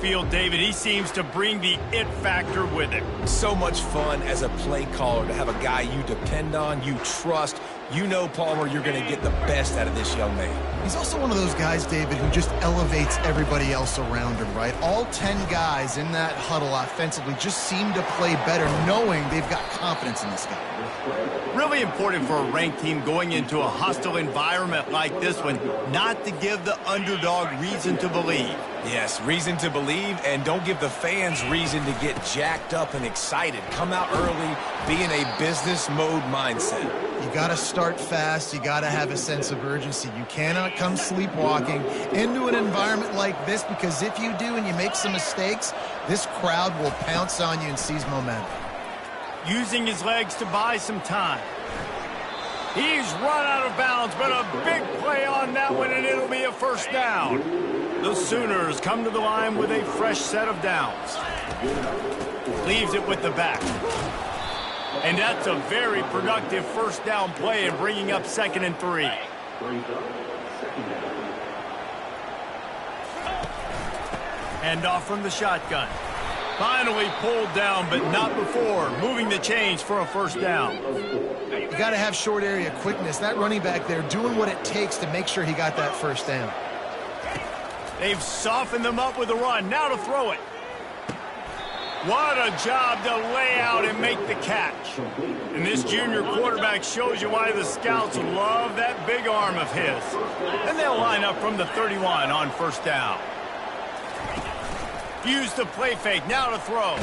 field, David. He seems to bring the it factor with him. So much fun as a play caller to have a guy you depend on, you trust. You know, Palmer, you're going to get the best out of this young man. He's also one of those guys, David, who just elevates everybody else around him, right? All 10 guys in that huddle offensively just seem to play better knowing they've got confidence in this guy. Really important for a ranked team going into a hostile environment like this one, not to give the underdog reason to believe. Yes, reason to believe, and don't give the fans reason to get jacked up and excited. Come out early, be in a business mode mindset. You got to start fast. You got to have a sense of urgency. You cannot come sleepwalking into an environment like this, because if you do and you make some mistakes, this crowd will pounce on you and seize momentum. Using his legs to buy some time. He's run out of bounds, but a big play on that one, and it'll be a first down. The Sooners come to the line with a fresh set of downs. Leaves it with the back. And that's a very productive first down play and bringing up 2nd and 3. Hand off from the shotgun. Finally pulled down, but not before. Moving the chains for a first down. You got to have short area quickness. That running back there doing what it takes to make sure he got that first down. They've softened them up with a run. Now to throw it. What a job to lay out and make the catch. And this junior quarterback shows you why the scouts love that big arm of his. And they'll line up from the 31 on first down. Use the play fake, now to throw.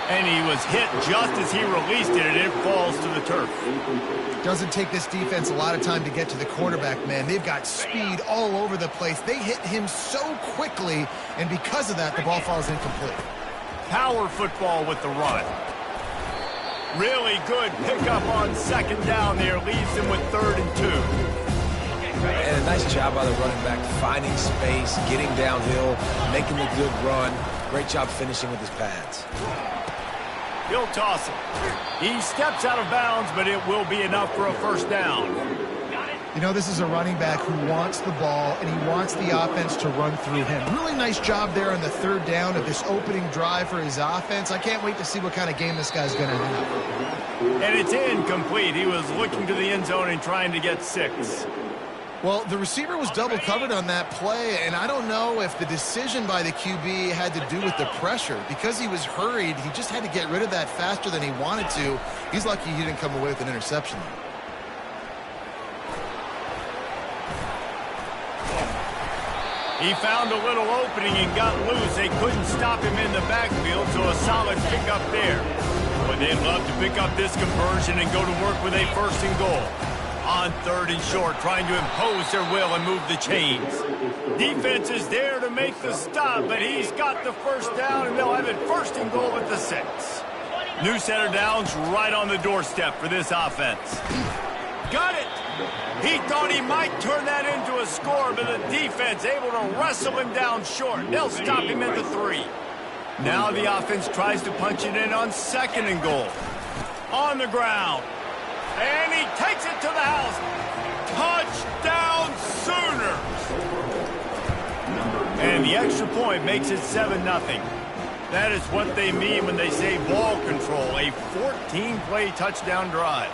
And he was hit just as he released it, and it falls to the turf. Doesn't take this defense a lot of time to get to the quarterback, man. They've got speed all over the place. They hit him so quickly, and because of that, the ball falls incomplete. Power football with the run. Really good pickup on 2nd down there. Leaves him with 3rd and 2. And a nice job by the running back, finding space, getting downhill, making a good run. Great job finishing with his pads. He'll toss it. He steps out of bounds, but it will be enough for a first down. You know, this is a running back who wants the ball, and he wants the offense to run through him. Really nice job there on the 3rd down of this opening drive for his offense. I can't wait to see what kind of game this guy's going to have. And it's incomplete. He was looking to the end zone and trying to get 6. Well, the receiver was double covered on that play, and I don't know if the decision by the QB had to do with the pressure. Because he was hurried, he just had to get rid of that faster than he wanted to. He's lucky he didn't come away with an interception. He found a little opening and got loose. They couldn't stop him in the backfield, so a solid pickup there. But they'd love to pick up this conversion and go to work with a 1st and goal. On 3rd and short, trying to impose their will and move the chains. Defense is there to make the stop, but he's got the first down, and they'll have it 1st and goal at the 6. New set of downs right on the doorstep for this offense. Got it! He thought he might turn that into a score, but the defense able to wrestle him down short. They'll stop him at the 3. Now the offense tries to punch it in on 2nd and goal. On the ground. And he takes it to the house. Touchdown, Sooners! And the extra point makes it 7-0. That is what they mean when they say ball control. A 14-play touchdown drive.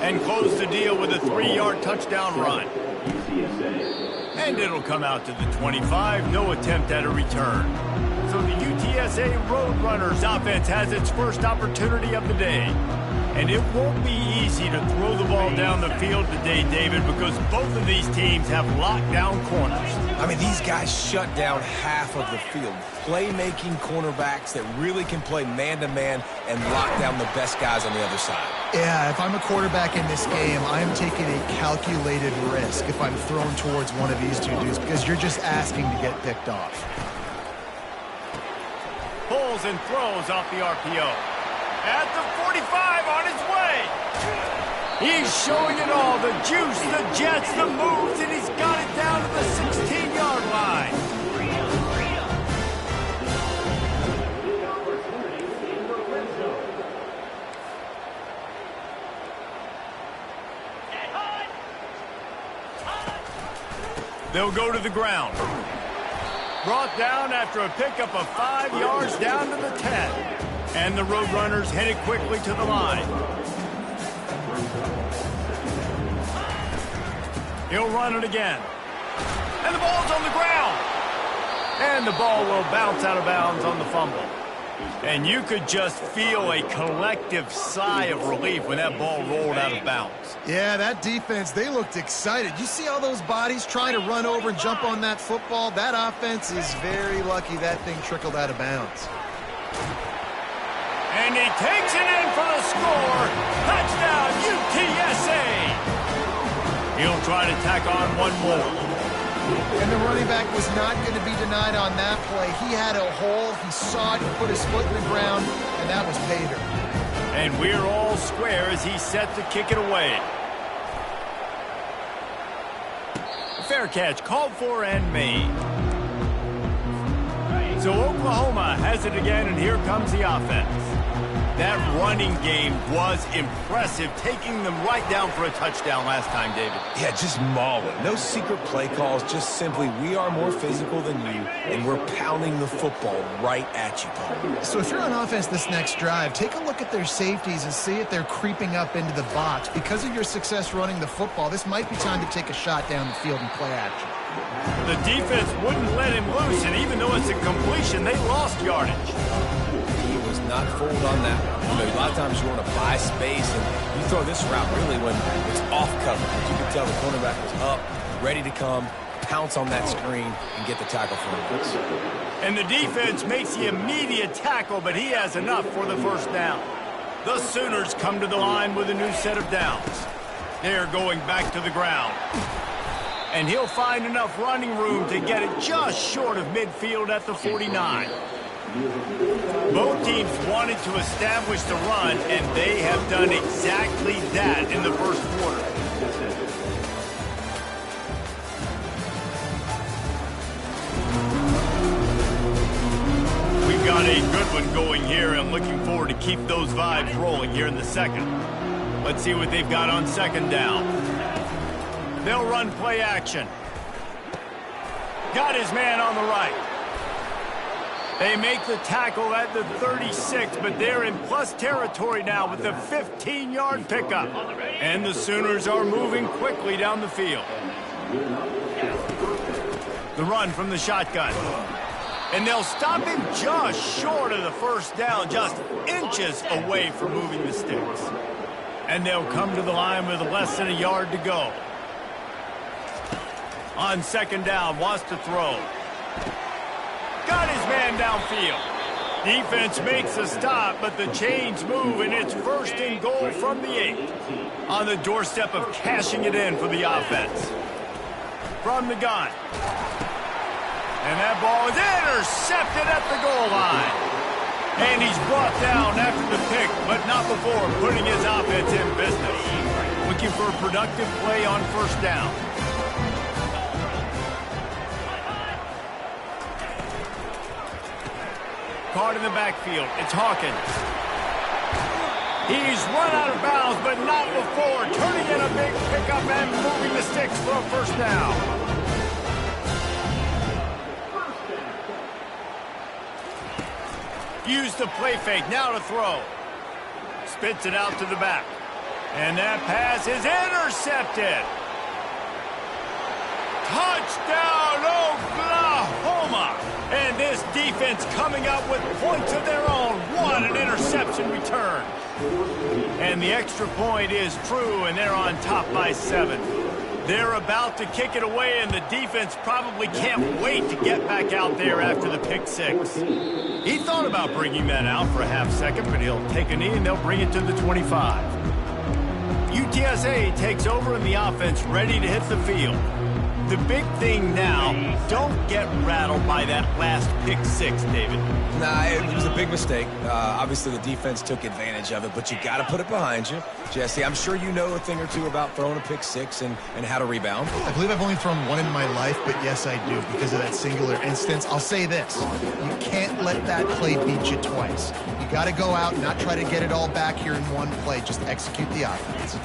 And close the deal with a 3-yard touchdown run. And it'll come out to the 25. No attempt at a return. So the UTSA Roadrunners offense has its first opportunity of the day. And it won't be easy to throw the ball down the field today, David, because both of these teams have lockdown corners. I mean, these guys shut down half of the field. Playmaking cornerbacks that really can play man-to-man and lock down the best guys on the other side. Yeah, if I'm a quarterback in this game, I'm taking a calculated risk if I'm thrown towards one of these two dudes, because you're just asking to get picked off. Pulls and throws off the RPO. At the 45, on his way. He's showing it all, the juice, the jets, the moves, and he's got it down to the 16-yard line. They'll go to the ground. Brought down after a pickup of 5 yards down to the 10. And the Roadrunners headed quickly to the line. He'll run it again. And the ball's on the ground. And the ball will bounce out of bounds on the fumble. And you could just feel a collective sigh of relief when that ball rolled out of bounds. Yeah, that defense, they looked excited. You see all those bodies trying to run over and jump on that football? That offense is very lucky that thing trickled out of bounds. And he takes it in for the score. Touchdown, UTSA. He'll try to tack on one more. And the running back was not going to be denied on that play. He had a hole. He saw it, put his foot in the ground, and that was pay dirt. And we're all square as he's set to kick it away. Fair catch called for and made. So Oklahoma has it again, and here comes the offense. That running game was impressive, taking them right down for a touchdown last time, David. Yeah, just mauling. No secret play calls, just simply we are more physical than you, and we're pounding the football right at you, Paul. So if you're on offense this next drive, take a look at their safeties and see if they're creeping up into the box. Because of your success running the football, this might be time to take a shot down the field and play action. The defense wouldn't let him loose, and even though it's a completion, they lost yardage. He was not fooled on that one. You know, a lot of times you want to buy space, and you throw this route really when it's off coverage. You can tell the cornerback was up, ready to come, pounce on that screen, and get the tackle for him. And the defense makes the immediate tackle, but he has enough for the first down. The Sooners come to the line with a new set of downs. They're going back to the ground. And he'll find enough running room to get it just short of midfield at the 49. Both teams wanted to establish the run, and they have done exactly that in the first quarter. We've got a good one going here, and looking forward to keep those vibes rolling here in the second. Let's see what they've got on second down. They'll run play action. Got his man on the right. They make the tackle at the 36, but they're in plus territory now with the 15-yard pickup. And the Sooners are moving quickly down the field. The run from the shotgun. And they'll stop him just short of the first down, just inches away from moving the sticks. And they'll come to the line with less than a yard to go. On second down, wants to throw. Got his man downfield. Defense makes a stop, but the chains move, and it's first and goal from the 8. On the doorstep of cashing it in for the offense. From the gun. And that ball is intercepted at the goal line. And he's brought down after the pick, but not before putting his offense in business. Looking for a productive play on first down. Caught in the backfield. It's Hawkins. He's run out of bounds, but not before turning in a big pickup and moving the sticks for a first down. Use the play fake. Now to throw. Spits it out to the back. And that pass is intercepted. Touchdown, Oklahoma! And this defense coming up with points of their own. What an interception return. And the extra point is true, and they're on top by 7. They're about to kick it away, and the defense probably can't wait to get back out there after the pick 6. He thought about bringing that out for a half second, but he'll take a knee, and they'll bring it to the 25. UTSA takes over in the offense, ready to hit the field. The big thing now, don't get rattled by that last pick 6, David. Nah, it was a big mistake. Obviously, the defense took advantage of it, but you got to put it behind you. Jesse, I'm sure you know a thing or two about throwing a pick 6 and how to rebound. I believe I've only thrown one in my life, but yes, I do, because of that singular instance. I'll say this. You can't let that play beat you twice. You got to go out and not try to get it all back here in one play. Just execute the offense.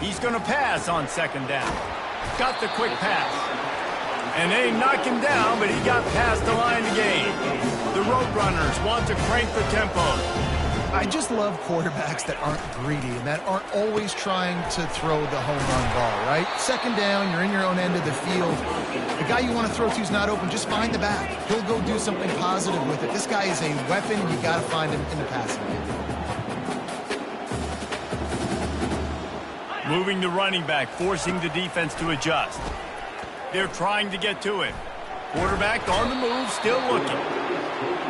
He's going to pass on second down. Got the quick pass. And they knock him down, but he got past the line to gain. The Roadrunners want to crank the tempo. I just love quarterbacks that aren't greedy and that aren't always trying to throw the home run ball, right? Second down, you're in your own end of the field. The guy you want to throw to is not open. Just find the back. He'll go do something positive with it. This guy is a weapon, and you got to find him in the passing game. Moving the running back, forcing the defense to adjust. They're trying to get to it. Quarterback on the move, still looking.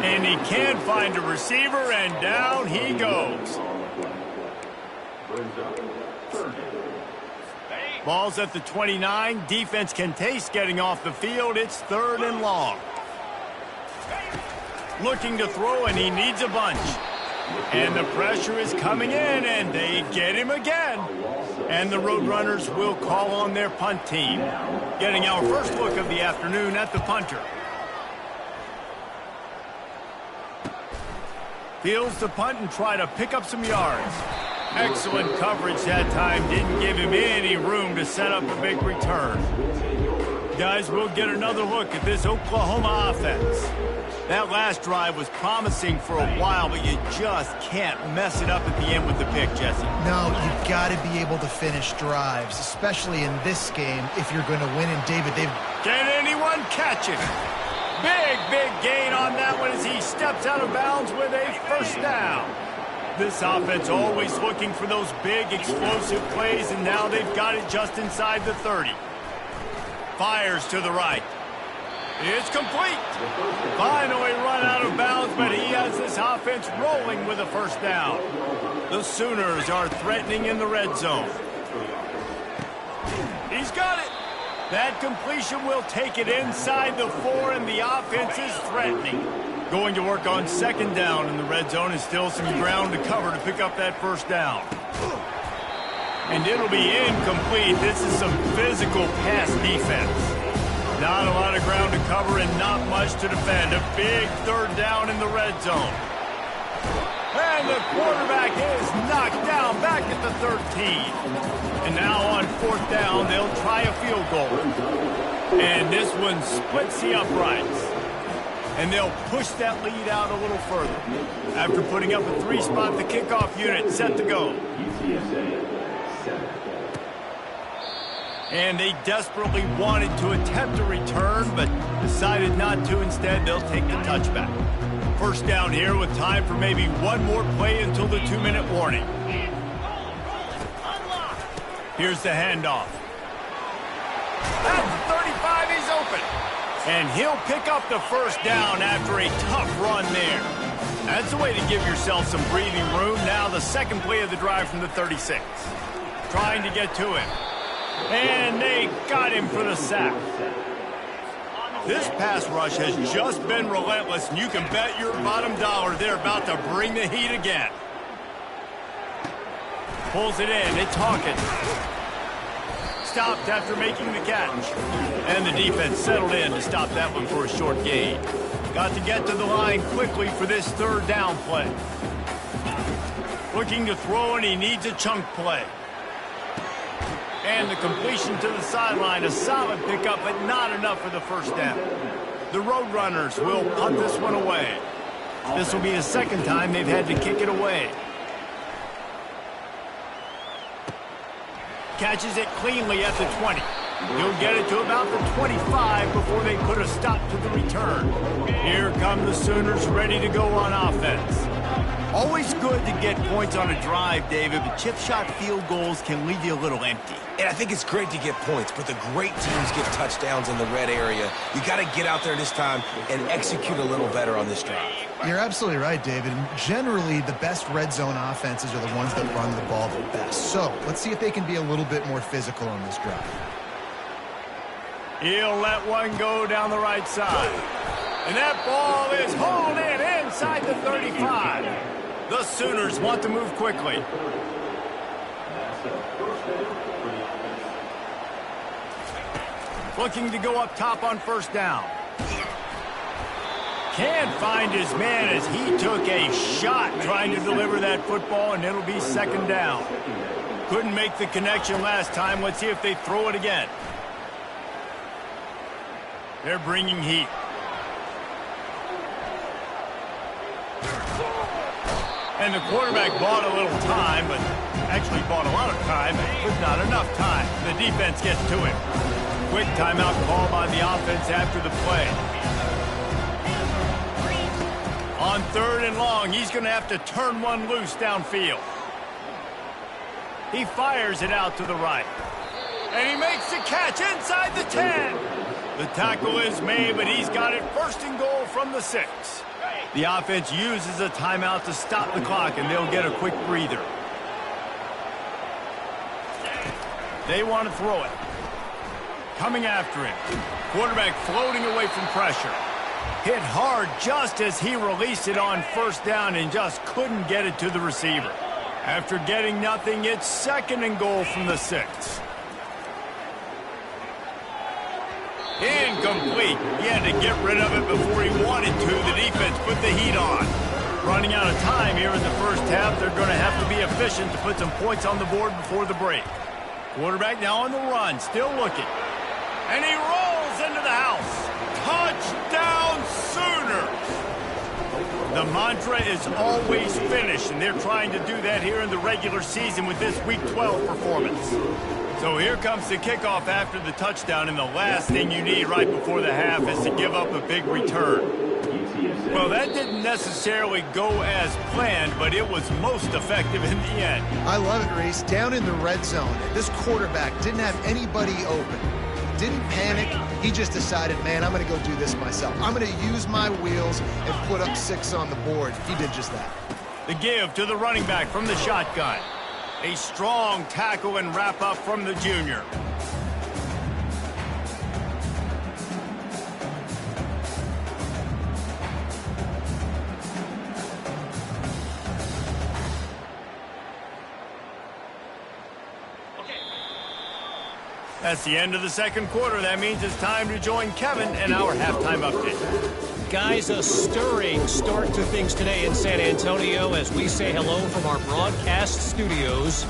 And he can't find a receiver, and down he goes. Ball's at the 29. Defense can taste getting off the field. It's 3rd and long. Looking to throw, and he needs a bunch. And the pressure is coming in, and they get him again. And the Roadrunners will call on their punt team. Getting our first look of the afternoon at the punter. Fields the punt and try to pick up some yards. Excellent coverage that time. Didn't give him any room to set up a big return. Guys, we'll get another look at this Oklahoma offense. That last drive was promising for a while, but you just can't mess it up at the end with the pick, Jesse. No, you've got to be able to finish drives, especially in this game if you're going to win. And David, Can anyone catch it? Big gain on that one as he steps out of bounds with a first down. This offense always looking for those big explosive plays, and now they've got it just inside the 30. Fires to the right. It's complete. Finally run out of bounds, but he has this offense rolling with a first down. The Sooners are threatening in the red zone. He's got it. That completion will take it inside the 4, and the offense is threatening. Going to work on 2nd down in the red zone, and still some ground to cover to pick up that first down. And it'll be incomplete. This is some physical pass defense. Not a lot of ground to cover and not much to defend. A big 3rd down in the red zone. And the quarterback is knocked down back at the 13. And now on 4th down, they'll try a field goal. And this one splits the uprights. And they'll push that lead out a little further. After putting up a 3-spot, the kickoff unit set to go. And they desperately wanted to attempt a return, but decided not to. Instead, they'll take the touchback. First down here with time for maybe one more play until the 2-minute warning. Here's the handoff. At the 35, he's open. And he'll pick up the first down after a tough run there. That's the way to give yourself some breathing room. Now the second play of the drive from the 36. Trying to get to him. And they got him for the sack. This pass rush has just been relentless, and you can bet your bottom dollar they're about to bring the heat again. Pulls it in. It's Hawkins. Stopped after making the catch. And the defense settled in to stop that one for a short gain. Got to get to the line quickly for this 3rd down play. Looking to throw, and he needs a chunk play. And the completion to the sideline, a solid pickup, but not enough for the first down. The Roadrunners will punt this one away. This will be the 2nd time they've had to kick it away. Catches it cleanly at the 20. He'll get it to about the 25 before they put a stop to the return. Here come the Sooners ready to go on offense. Always good to get points on a drive, David, but chip shot field goals can leave you a little empty. And I think it's great to get points, but the great teams get touchdowns in the red area. You got to get out there this time and execute a little better on this drive. You're absolutely right, David. Generally, the best red zone offenses are the ones that run the ball the best. So let's see if they can be a little bit more physical on this drive. He'll let one go down the right side. And that ball is hauled in inside the 35. The Sooners want to move quickly. Looking to go up top on first down. Can't find his man as he took a shot trying to deliver that football, and it'll be 2nd down. Couldn't make the connection last time. Let's see if they throw it again. They're bringing heat. And the quarterback bought a little time, but actually bought a lot of time, but not enough time. The defense gets to him. Quick timeout call by the offense after the play. On 3rd and long, he's going to have to turn one loose downfield. He fires it out to the right. And he makes the catch inside the 10. The tackle is made, but he's got it 1st and goal from the 6. The offense uses a timeout to stop the clock, and they'll get a quick breather. They want to throw it. Coming after him. Quarterback floating away from pressure. Hit hard just as he released it on 1st down and just couldn't get it to the receiver. After getting nothing, it's 2nd and goal from the 6. Incomplete. He had to get rid of it before he wanted to. The defense put the heat on. Running out of time here in the 1st half. They're going to have to be efficient to put some points on the board before the break. Quarterback now on the run, still looking. And he rolls into the house. Touchdown Sooners! The mantra is always finish, and they're trying to do that here in the regular season with this Week 12 performance. So here comes the kickoff after the touchdown, and the last thing you need right before the half is to give up a big return. Well, that didn't necessarily go as planned, but it was most effective in the end. I love it, Reese. Down in the red zone, this quarterback didn't have anybody open. Didn't panic. He just decided, man, I'm going to go do this myself. I'm going to use my wheels and put up 6 on the board. He did just that. The give to the running back from the shotgun. A strong tackle and wrap up from the junior. That's the end of the 2nd quarter. That means it's time to join Kevin and our halftime update. Guys, a stirring start to things today in San Antonio as we say hello from our broadcast studios.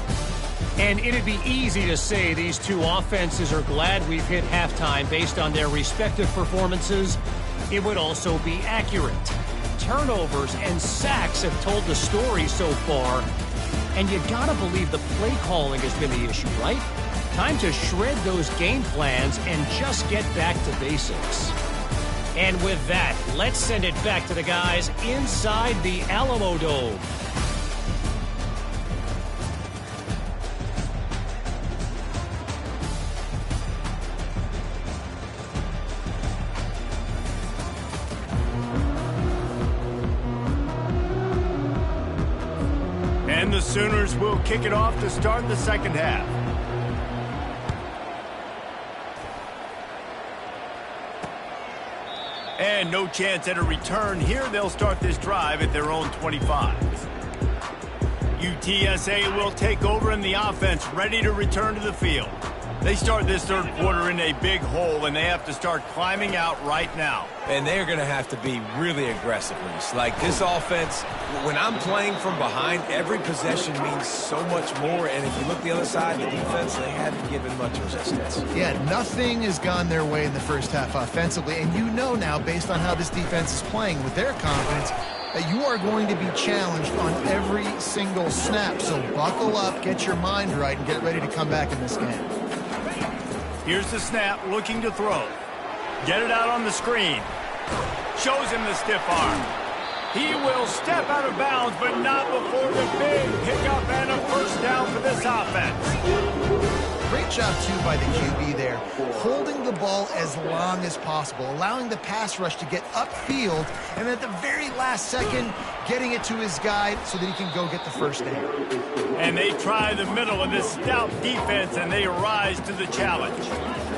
And it'd be easy to say these two offenses are glad we've hit halftime based on their respective performances. It would also be accurate. Turnovers and sacks have told the story so far. And you gotta believe the play calling has been the issue, right? Time to shred those game plans and just get back to basics. And with that, let's send it back to the guys inside the Alamo Dome. And the Sooners will kick it off to start the 2nd half. And no chance at a return here. They'll start this drive at their own 25. UTSA will take over in the offense, ready to return to the field. They start this 3rd quarter in a big hole, and they have to start climbing out right now. And they're going to have to be really aggressive, Reese. Like this offense, when I'm playing from behind, every possession means so much more. And if you look the other side, the defense, they haven't given much resistance. Yeah, nothing has gone their way in the 1st half offensively. And you know now, based on how this defense is playing with their confidence, that you are going to be challenged on every single snap. So buckle up, get your mind right, and get ready to come back in this game. Here's the snap, looking to throw. Get it out on the screen. Shows him the stiff arm. He will step out of bounds, but not before the big pickup and a 1st down for this offense. Great job, too, by the QB there, holding the ball as long as possible, allowing the pass rush to get upfield, and at the very last second, getting it to his guy so that he can go get the 1st down. And they try the middle of this stout defense, and they rise to the challenge.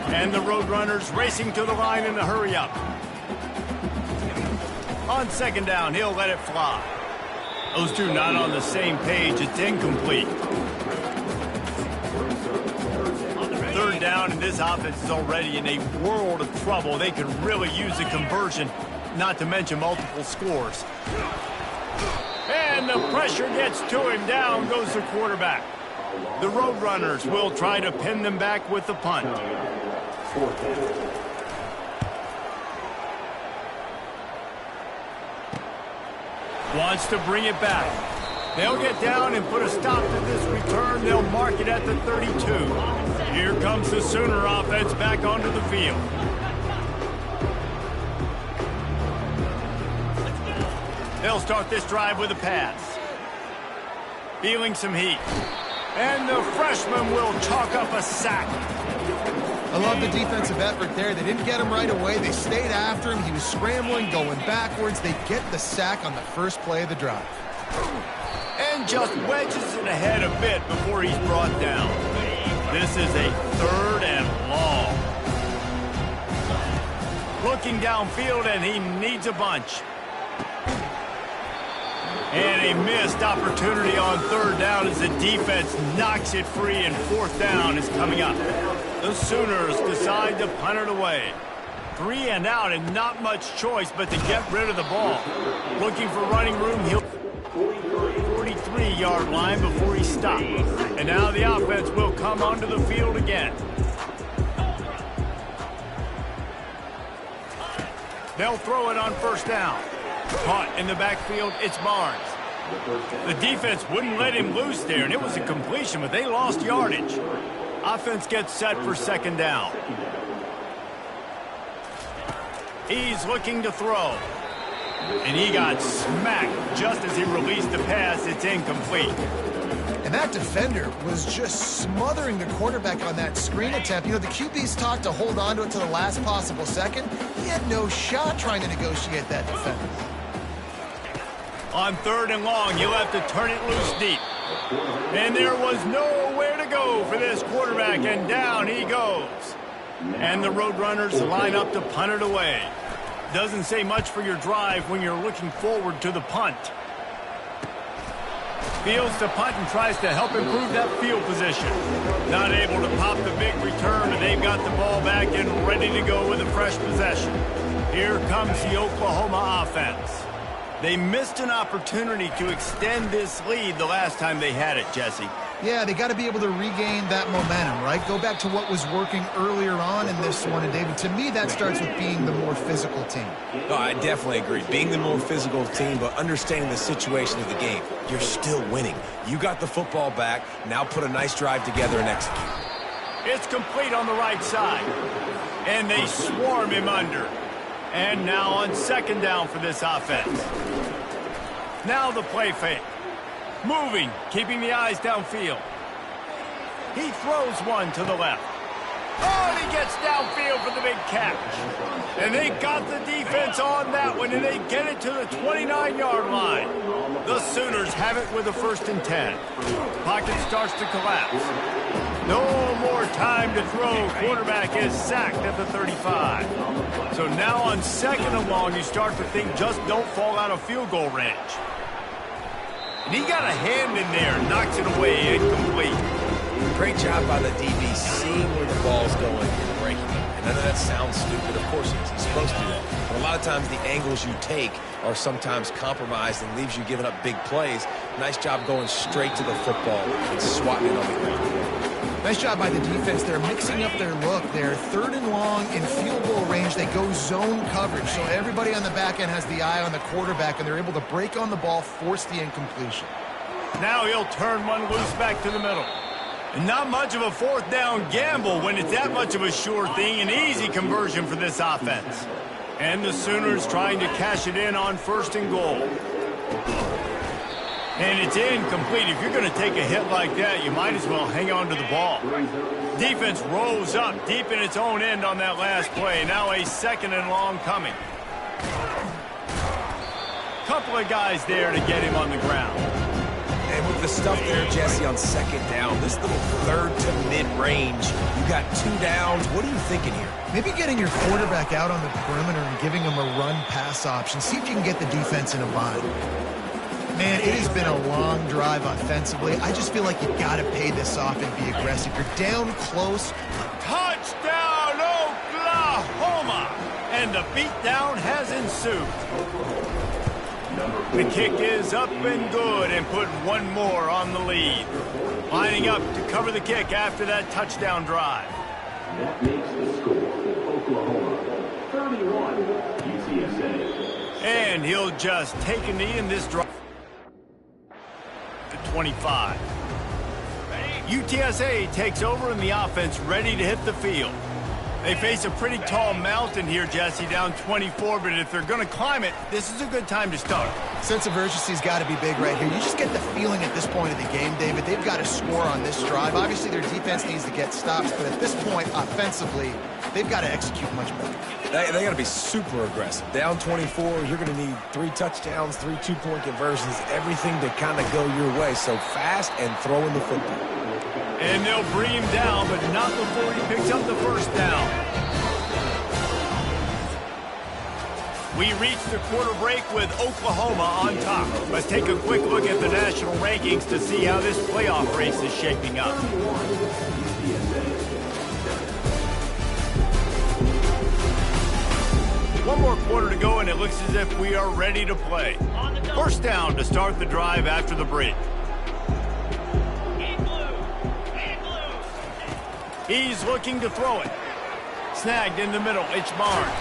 And the Roadrunners racing to the line in the hurry-up. On 2nd down, he'll let it fly. Those two not on the same page. It's incomplete. 3rd down, and this offense is already in a world of trouble. They could really use a conversion, not to mention multiple scores. And the pressure gets to him. Down goes the quarterback. The Roadrunners will try to pin them back with the punt. Wants to bring it back. They'll get down and put a stop to this return. They'll mark it at the 32. Here comes the Sooner offense back onto the field. They'll start this drive with a pass. Feeling some heat. And the freshman will chalk up a sack. I love the defensive effort there. They didn't get him right away. They stayed after him. He was scrambling, going backwards. They get the sack on the first play of the drive. And just wedges it ahead a bit before he's brought down. This is a 3rd and long. Looking downfield, and he needs a bunch. And a missed opportunity on 3rd down as the defense knocks it free, and 4th down is coming up. The Sooners decide to punt it away. 3 and out, and not much choice but to get rid of the ball. Looking for running room, he'll 43-yard line before he stops. And now the offense will come onto the field again. They'll throw it on 1st down. Caught in the backfield, it's Barnes. The defense wouldn't let him loose there, and it was a completion, but they lost yardage. Offense gets set for 2nd down. He's looking to throw. And he got smacked just as he released the pass. It's incomplete. And that defender was just smothering the quarterback on that screen attempt. You know, the QB's taught to hold on to it to the last possible second. He had no shot trying to negotiate that defender. On 3rd and long, you'll have to turn it loose deep. And there was nowhere to go for this quarterback, and down he goes. And the Roadrunners line up to punt it away. Doesn't say much for your drive when you're looking forward to the punt. Fields to punt and tries to help improve that field position. Not able to pop the big return, and they've got the ball back and ready to go with a fresh possession. Here comes the Oklahoma offense. They missed an opportunity to extend this lead the last time they had it, Jesse. Yeah, they got to be able to regain that momentum, right? Go back to what was working earlier on in this one. And, David, to me, that starts with being the more physical team. No, I definitely agree. Being the more physical team, but understanding the situation of the game. You're still winning. You got the football back. Now put a nice drive together and execute. It's complete on the right side. And they swarm him under. And now on 2nd down for this offense. Now the play fake. Moving, keeping the eyes downfield. He throws one to the left. Oh, and he gets downfield for the big catch. And they got the defense on that one, and they get it to the 29-yard line. The Sooners have it with a 1st and 10. Pocket starts to collapse. No more time to throw. Quarterback is sacked at the 35. So now on 2nd and long, you start to think just don't fall out of field goal range. And he got a hand in there, knocks it away, incomplete. Great job by the DB seeing where the ball's going and breaking it. And I know that sounds stupid. Of course it is. He's supposed to do that. But a lot of times the angles you take are sometimes compromised and leaves you giving up big plays. Nice job going straight to the football and swatting it on the ground. Nice job by the defense. They're mixing up their look. They're 3rd and long in field goal range. They go zone coverage. So everybody on the back end has the eye on the quarterback, and they're able to break on the ball, force the incompletion. Now he'll turn one loose back to the middle. And not much of a 4th down gamble when it's that much of a sure thing. An easy conversion for this offense. And the Sooners trying to cash it in on 1st and goal. And it's incomplete. If you're going to take a hit like that, you might as well hang on to the ball. Defense rolls up deep in its own end on that last play. Now a 2nd and long coming. Couple of guys there to get him on the ground. And with the stuff there, Jesse, on 2nd down, this little 3rd to mid-range, you got 2 downs. What are you thinking here? Maybe getting your quarterback out on the perimeter and giving him a run-pass option. See if you can get the defense in a bind. Man, it has been a long drive offensively. I just feel like you've got to pay this off and be aggressive. You're down close. Touchdown, Oklahoma! And the beatdown has ensued. The kick is up and good and put one more on the lead. Lining up to cover the kick after that touchdown drive. That makes the score Oklahoma 31, UTSA And he'll just take a knee in this drive. To 25. UTSA takes over in the offense, ready to hit the field. They face a pretty tall mountain here, Jesse, down 24, but if they're going to climb it, this is a good time to start. Sense of urgency's got to be big right here. You just get the feeling at this point of the game, David, they've got to score on this drive. Obviously, their defense needs to get stops, but at this point, offensively, they've got to execute much better. They got to be super aggressive. Down 24, you're going to need 3 touchdowns, 3 two-point conversions, everything to kind of go your way. So fast and throwing the football. And they'll bring him down, but not before he picks up the first down. We reach the quarter break with Oklahoma on top. Let's take a quick look at the national rankings to see how this playoff race is shaping up. One more quarter to go, and it looks as if we are ready to play. First down to start the drive after the break. He's looking to throw it. Snagged in the middle. It's Barnes.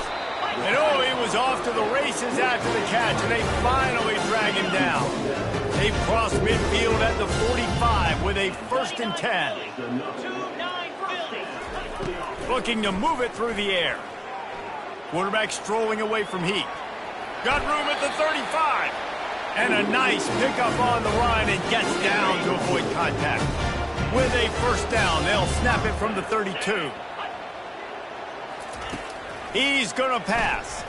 And oh, he was off to the races after the catch, and they finally drag him down. They've crossed midfield at the 45 with a 1st and 10. Looking to move it through the air. Quarterback strolling away from Heat. Got room at the 35. And a nice pickup on the line and gets down to avoid contact. With a first down, they'll snap it from the 32. He's going to pass.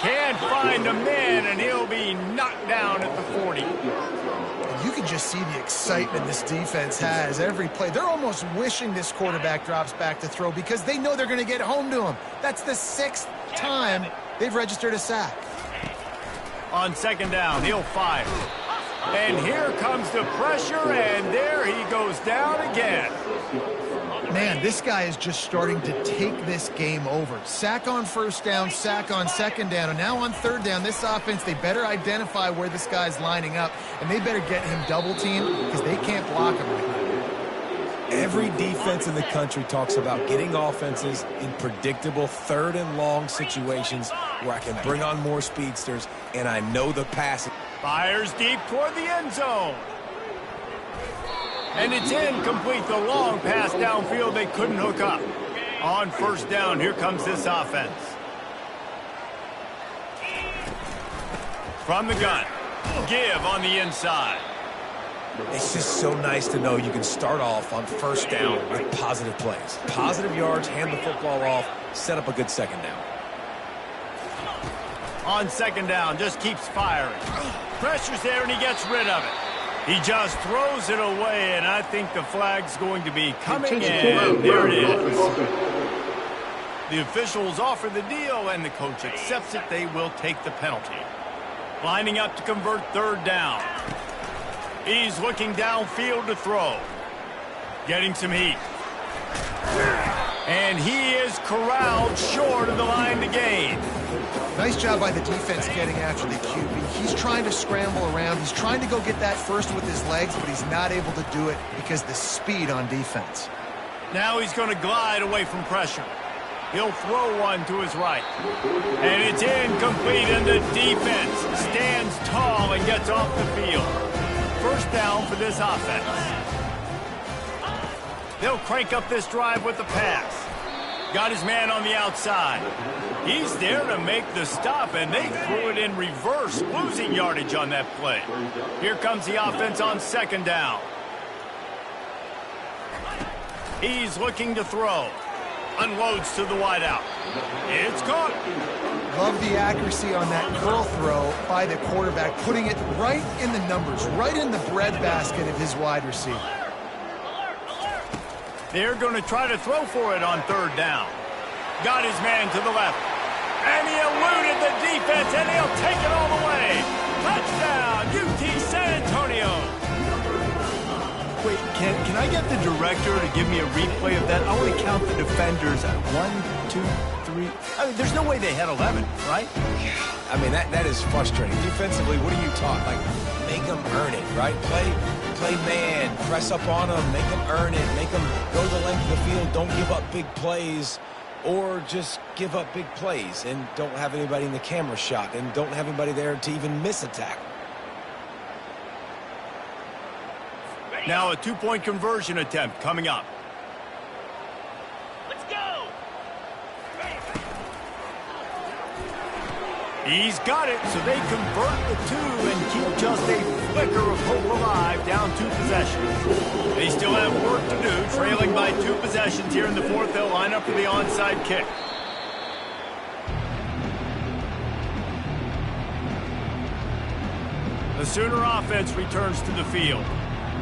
Can't find a man, and he'll be knocked down at the 40. You can just see the excitement this defense has every play. They're almost wishing this quarterback drops back to throw because they know they're going to get home to him. That's the 6th time they've registered a sack. On second down, he'll fire. And here comes the pressure, and there he goes down again. Man, this guy is just starting to take this game over. Sack on first down, sack on second down, and now on third down, this offense, they better identify where this guy's lining up, and they better get him double-teamed because they can't block him right now. Every defense in the country talks about getting offenses in predictable 3rd and long situations where I can bring on more speedsters, and I know the passing. Fires deep toward the end zone. And it's incomplete. The long pass downfield they couldn't hook up. On first down, here comes this offense. From the gun. Give on the inside. It's just so nice to know you can start off on first down with positive plays. Positive yards, hand the football off, set up a good second down. On second down, just keeps firing. Pressure's there, and he gets rid of it. He just throws it away, and I think the flag's going to be coming in. There it is. The officials offer the deal, and the coach accepts it. They will take the penalty. Lining up to convert third down. He's looking downfield to throw. Getting some heat. And he is corralled short of the line to gain. Nice job by the defense getting after the QB. He's trying to scramble around. He's trying to go get that first with his legs, but he's not able to do it because the speed on defense. Now he's going to glide away from pressure. He'll throw one to his right. And it's incomplete, and the defense stands tall and gets off the field. First down for this offense. They'll crank up this drive with the pass. Got his man on the outside. He's there to make the stop, and they threw it in reverse, losing yardage on that play. Here comes the offense on second down. He's looking to throw. Unloads to the wideout. It's caught. Love the accuracy on that curl throw by the quarterback, putting it right in the numbers, right in the breadbasket of his wide receiver. They're going to try to throw for it on third down. Got his man to the left. And he eluded the defense, and he'll take it all the way. Touchdown, UT San Antonio. Wait, can I get the director to give me a replay of that? I want to count the defenders. 1, 2, 3. I mean, there's no way they had 11, right? I mean, that is frustrating. Defensively, what are you taught? Like, make them earn it, right? Play man, press up on them, make them earn it, make them go the length of the field, don't give up big plays. or just give up big plays and don't have anybody in the camera shot and don't have anybody there to even miss a tackle. Now a two-point conversion attempt coming up. Let's go! He's got it, so they convert the two and keep just a flicker of hope alive, down 2 possessions. They still have work to do, trailing by 2 possessions here in the fourth. They'll line up for the onside kick. The Sooner offense returns to the field.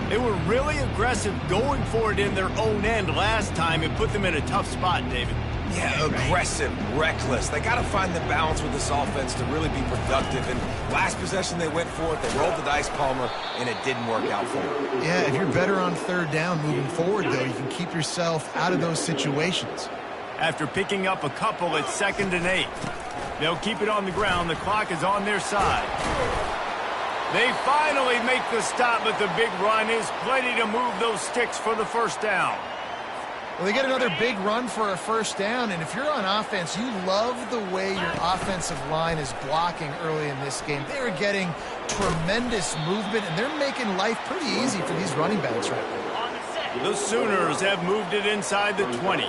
They were really aggressive going for it in their own end last time. It put them in a tough spot, David. Yeah, aggressive, reckless. They got to find the balance with this offense to really be productive. And last possession they went for it, they rolled the dice, Palmer, and it didn't work out for them. Yeah, if you're better on third down moving forward, though, you can keep yourself out of those situations. After picking up a couple at 2nd and 8. They'll keep it on the ground. The clock is on their side. They finally make the stop, but the big run is plenty to move those sticks for the first down. Well, they get another big run for a first down, and if you're on offense, you love the way your offensive line is blocking early in this game. They are getting tremendous movement, and they're making life pretty easy for these running backs right now. The Sooners have moved it inside the 20.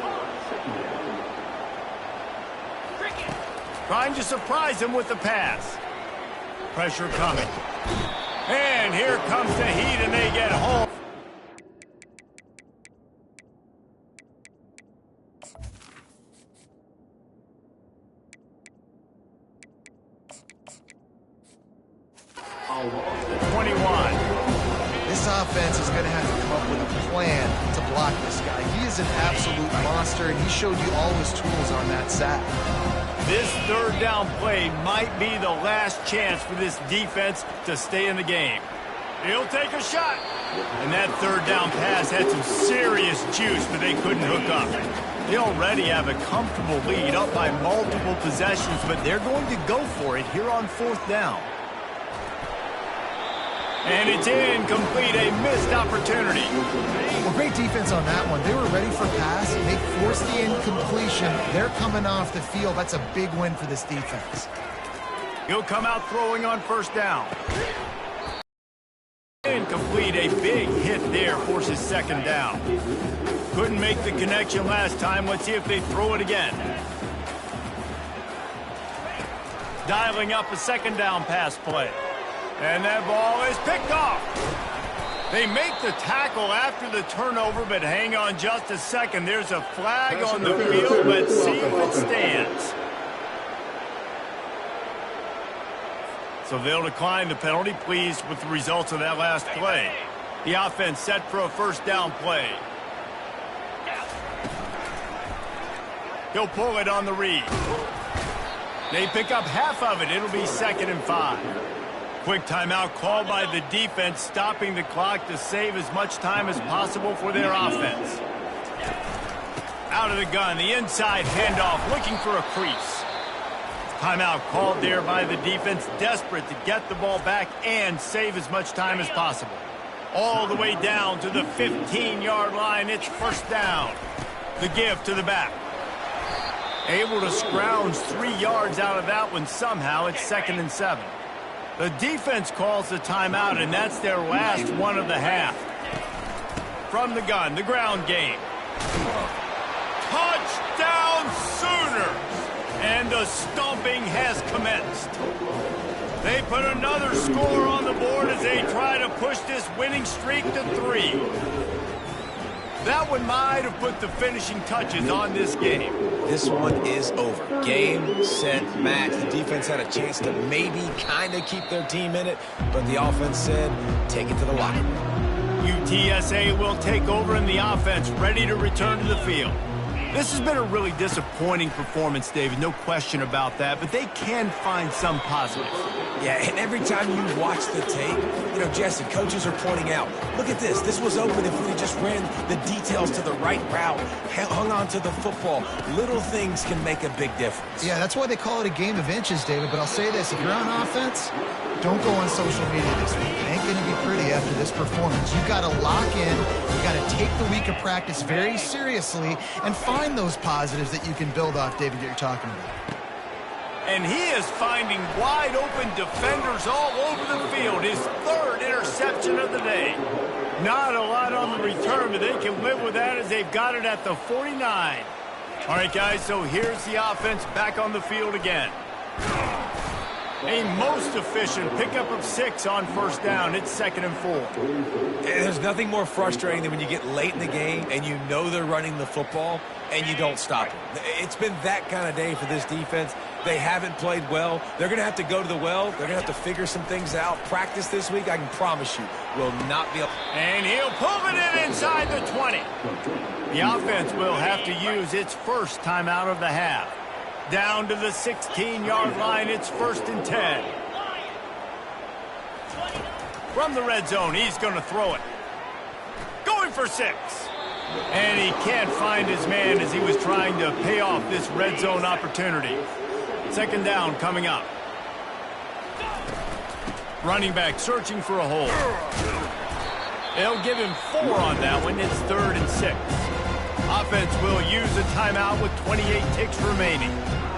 Trying to surprise them with the pass. Pressure coming. And here comes the heat, and they get home. This offense is going to have to come up with a plan to block this guy. He is an absolute monster, and he showed you all his tools on that sack. This third down play might be the last chance for this defense to stay in the game. He'll take a shot. And that third down pass had some serious juice, but they couldn't hook up. They already have a comfortable lead, up by multiple possessions, but they're going to go for it here on 4th down. And it's incomplete, a missed opportunity. Well, great defense on that one. They were ready for pass. They forced the incompletion. They're coming off the field. That's a big win for this defense. He'll come out throwing on first down. Incomplete, a big hit there, forces 2nd down. Couldn't make the connection last time. Let's see if they throw it again. Dialing up a 2nd down pass play. And that ball is picked off. They make the tackle after the turnover, but hang on just a second. There's a flag on the field. Let's see if it stands. So they'll decline the penalty, pleased with the results of that last play. The offense set for a first down play. He'll pull it on the read. They pick up half of it. It'll be 2nd and 5. Quick timeout called by the defense, stopping the clock to save as much time as possible for their offense. Out of the gun, the inside handoff, looking for a crease. Timeout called there by the defense, desperate to get the ball back and save as much time as possible. All the way down to the 15-yard line, it's first down. The give to the back. Able to scrounge 3 yards out of that one somehow. It's 2nd and 7. The defense calls the timeout, and that's their last one of the half. From the gun, the ground game. Touchdown Sooners! And the stomping has commenced. They put another score on the board as they try to push this winning streak to 3. That one might have put the finishing touches on this game. This one is over. Game, set, match. The defense had a chance to maybe kind of keep their team in it, but the offense said, take it to the locker room. UTSA will take over in the offense, ready to return to the field. This has been a really disappointing performance, David, no question about that, but they can find some positives. Yeah, and every time you watch the tape, you know, Jesse, coaches are pointing out, look at this. This was open if we just ran the details to the right route, hung on to the football. Little things can make a big difference. Yeah, that's why they call it a game of inches, David. But I'll say this, if you're on offense, don't go on social media this week. It ain't going to be pretty after this performance. You've got to lock in. You've got to take the week of practice very seriously and find find those positives that you can build off, David, that you're talking about. And he is finding wide open defenders all over the field. His third interception of the day. Not a lot on the return, but they can live with that as they've got it at the 49. All right, guys, so here's the offense back on the field again. A most efficient pickup of 6 on first down. It's 2nd and 4. There's nothing more frustrating than when you get late in the game and you know they're running the football and you don't stop it. It's been that kind of day for this defense. They haven't played well. They're going to have to go to the well. They're going to have to figure some things out. Practice this week, I can promise you, will not be able. And he'll pull it in inside the 20. The offense will have to use its first timeout of the half. Down to the 16-yard line, it's 1st and 10. From the red zone, he's going to throw it. Going for 6. And he can't find his man as he was trying to pay off this red zone opportunity. 2nd down coming up. Running back searching for a hole. They'll give him 4 on that one. It's 3rd and 6. Offense will use a timeout with 28 ticks remaining.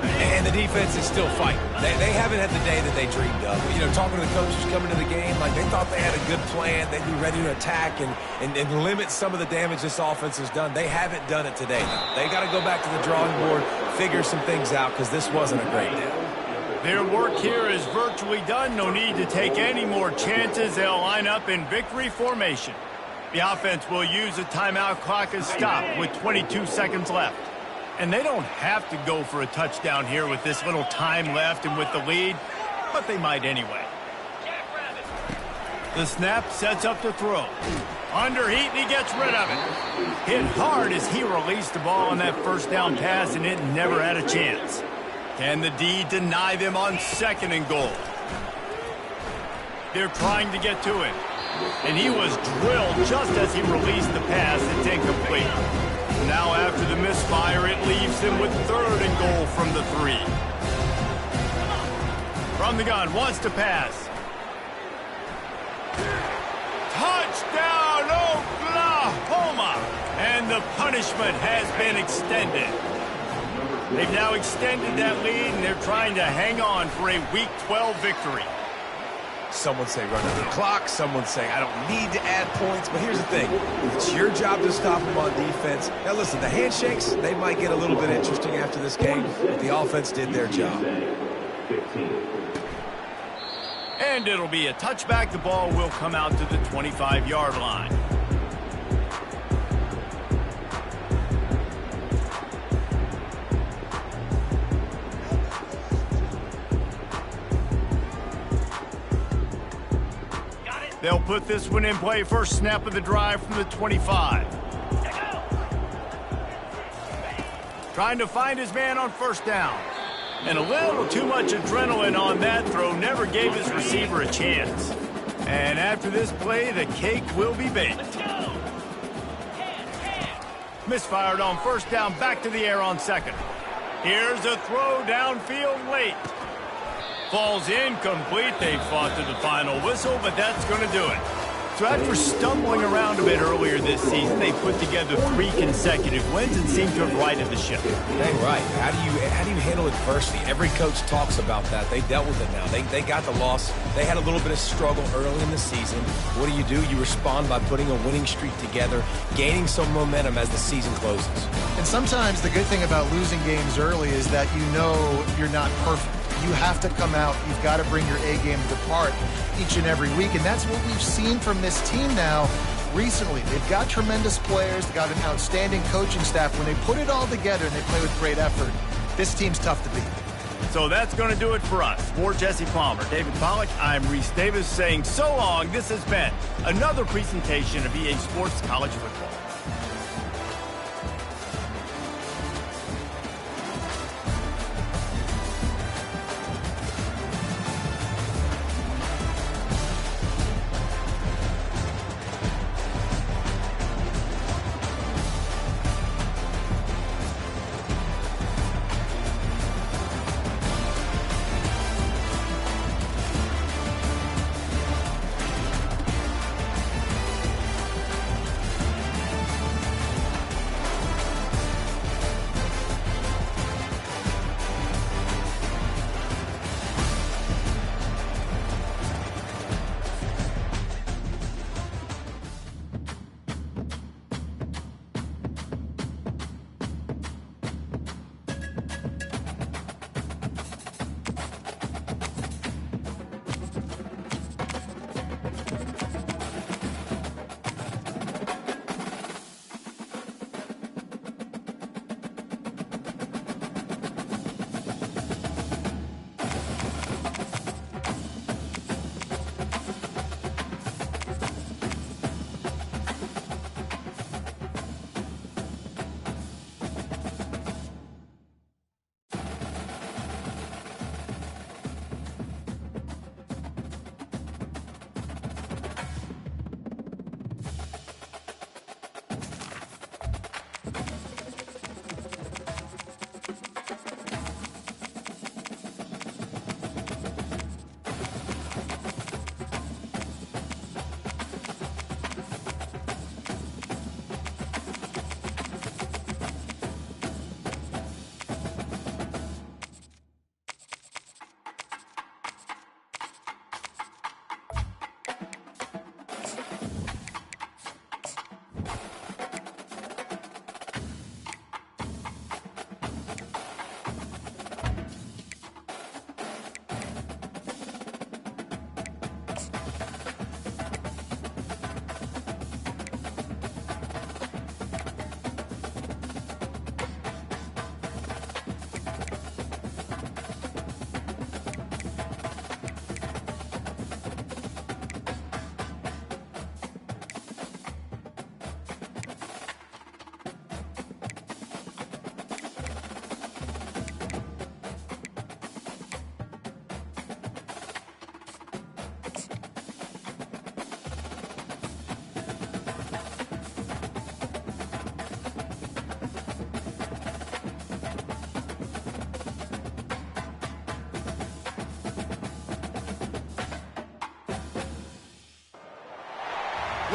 And the defense is still fighting. They haven't had the day that they dreamed of. You know, talking to the coaches coming to the game, like they thought they had a good plan. They'd be ready to attack and limit some of the damage this offense has done. They haven't done it today. They got to go back to the drawing board, figure some things out, because this wasn't a great day. Their work here is virtually done. No need to take any more chances. They'll line up in victory formation. The offense will use a timeout clock as stopped with 22 seconds left. And they don't have to go for a touchdown here with this little time left and with the lead, but they might anyway. The snap sets up the throw. Under heat, and he gets rid of it. Hit hard as he released the ball on that first down pass, and it never had a chance. Can the D deny them on 2nd and goal? They're trying to get to him. And he was drilled just as he released the pass. It's incomplete. Now after the misfire, it leaves them with 3rd and goal from the 3. From the gun, wants to pass. Touchdown, Oklahoma! And the punishment has been extended. They've now extended that lead, and they're trying to hang on for a Week 12 victory. Someone say run out the clock. Someone say I don't need to add points. But here's the thing. It's your job to stop them on defense. Now, listen, the handshakes, they might get a little bit interesting after this game, but the offense did their job. And it'll be a touchback. The ball will come out to the 25-yard line. They'll put this one in play. First snap of the drive from the 25. Trying to find his man on first down. And a little too much adrenaline on that throw. Never gave his receiver a chance. And after this play, the cake will be baked. Misfired on first down. Back to the air on 2nd. Here's a throw downfield late. Falls incomplete. They fought to the final whistle, but that's going to do it. So after stumbling around a bit earlier this season, they put together 3 consecutive wins and seem to have righted the ship. Dang right. How do you handle adversity? Every coach talks about that. They dealt with it now. They got the loss. They had a little bit of struggle early in the season. What do? You respond by putting a winning streak together, gaining some momentum as the season closes. And sometimes the good thing about losing games early is that you know you're not perfect. You have to come out. You've got to bring your A game to the park each and every week. And that's what we've seen from this team now recently. They've got tremendous players. They've got an outstanding coaching staff. When they put it all together and they play with great effort, this team's tough to beat. So that's going to do it for us. For Jesse Palmer, David Pollack, I'm Reese Davis saying so long. This has been another presentation of EA Sports College Football.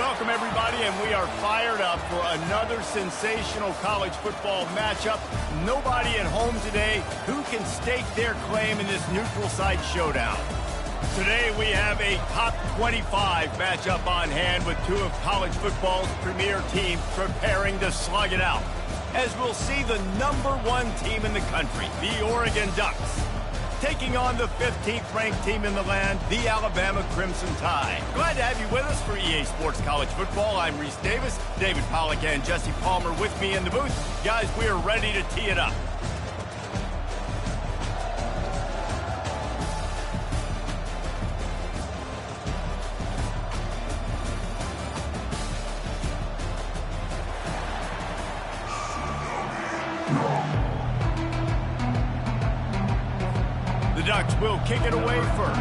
Welcome, everybody, and we are fired up for another sensational college football matchup. Nobody at home today who can stake their claim in this neutral site showdown. Today we have a top 25 matchup on hand with two of college football's premier teams preparing to slug it out, as we'll see the #1 team in the country, the Oregon Ducks, taking on the 15th ranked team in the land, the Alabama Crimson Tide. Glad to have you with us for EA Sports College Football. I'm Reese Davis, David Pollack and Jesse Palmer with me in the booth. Guys, we are ready to tee it up. The Ducks will kick it away first.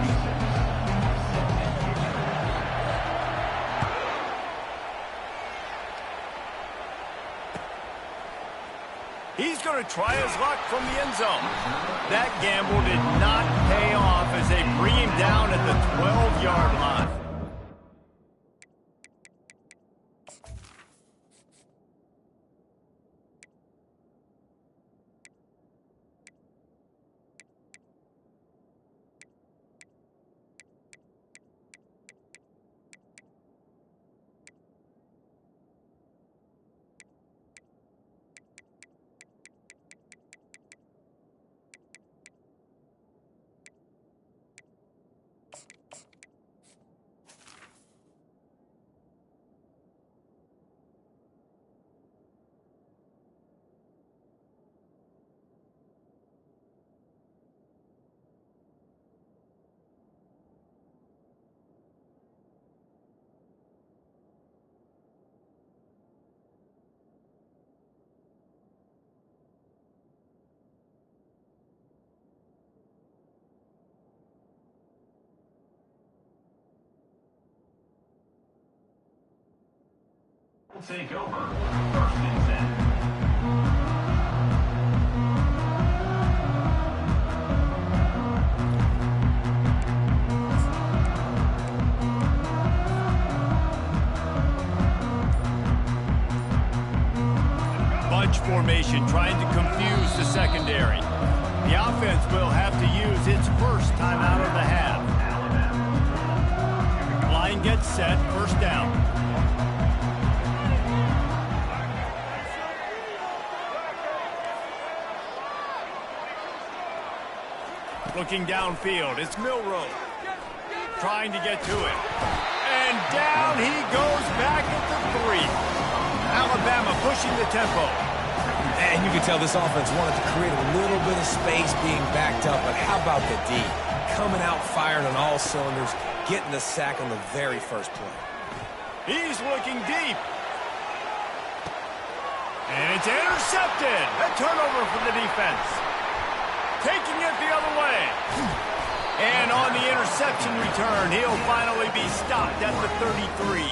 He's going to try his luck from the end zone. That gamble did not pay off as they bring him down at the 12-yard line. Will take over 1st and 10. Bunch formation trying to confuse the secondary. The offense will have to use its first time out of the half. Line gets set, first down. Looking downfield, it's Milroe trying to get to it. And down he goes back at the 3. Alabama pushing the tempo. And you can tell this offense wanted to create a little bit of space being backed up, but how about the D? Coming out firing on all cylinders, getting the sack on the very first play. He's looking deep. And it's intercepted. A turnover for the defense. Taking it the other way. And on the interception return, he'll finally be stopped at the 33.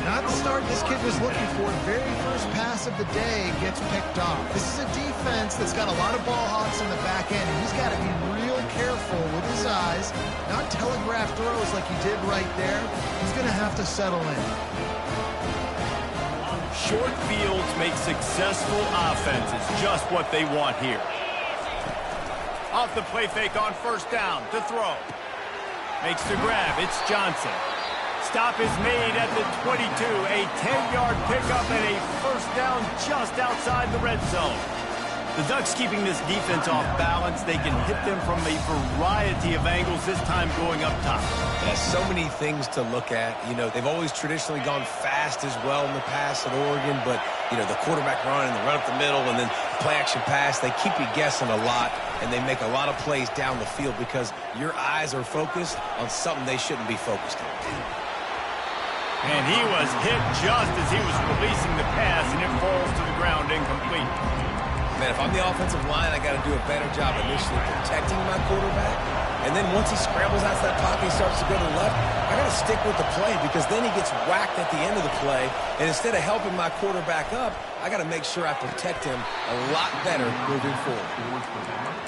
Not the start this kid was looking for. Very first pass of the day gets picked off. This is a defense that's got a lot of ball hawks in the back end, and he's got to be real careful with his eyes, not telegraph throws like he did right there. He's going to have to settle in. Short fields make successful offenses just what they want here. Off the play fake on first down to throw. Makes the grab. It's Johnson. Stop is made at the 22. A 10-yard pickup and a first down just outside the red zone. The Ducks keeping this defense off balance. They can hit them from a variety of angles, this time going up top. Yeah, so many things to look at. You know, they've always traditionally gone fast as well in the past at Oregon, but, you know, the quarterback run and the run up the middle and then play action pass, they keep you guessing a lot, and they make a lot of plays down the field because your eyes are focused on something they shouldn't be focused on. And he was hit just as he was releasing the pass, and it falls to the ground incomplete. Man, if I'm the offensive line, I got to do a better job initially protecting my quarterback. And then once he scrambles out of that pocket, he starts to go to the left, I got to stick with the play because then he gets whacked at the end of the play. And instead of helping my quarterback up, I got to make sure I protect him a lot better moving forward.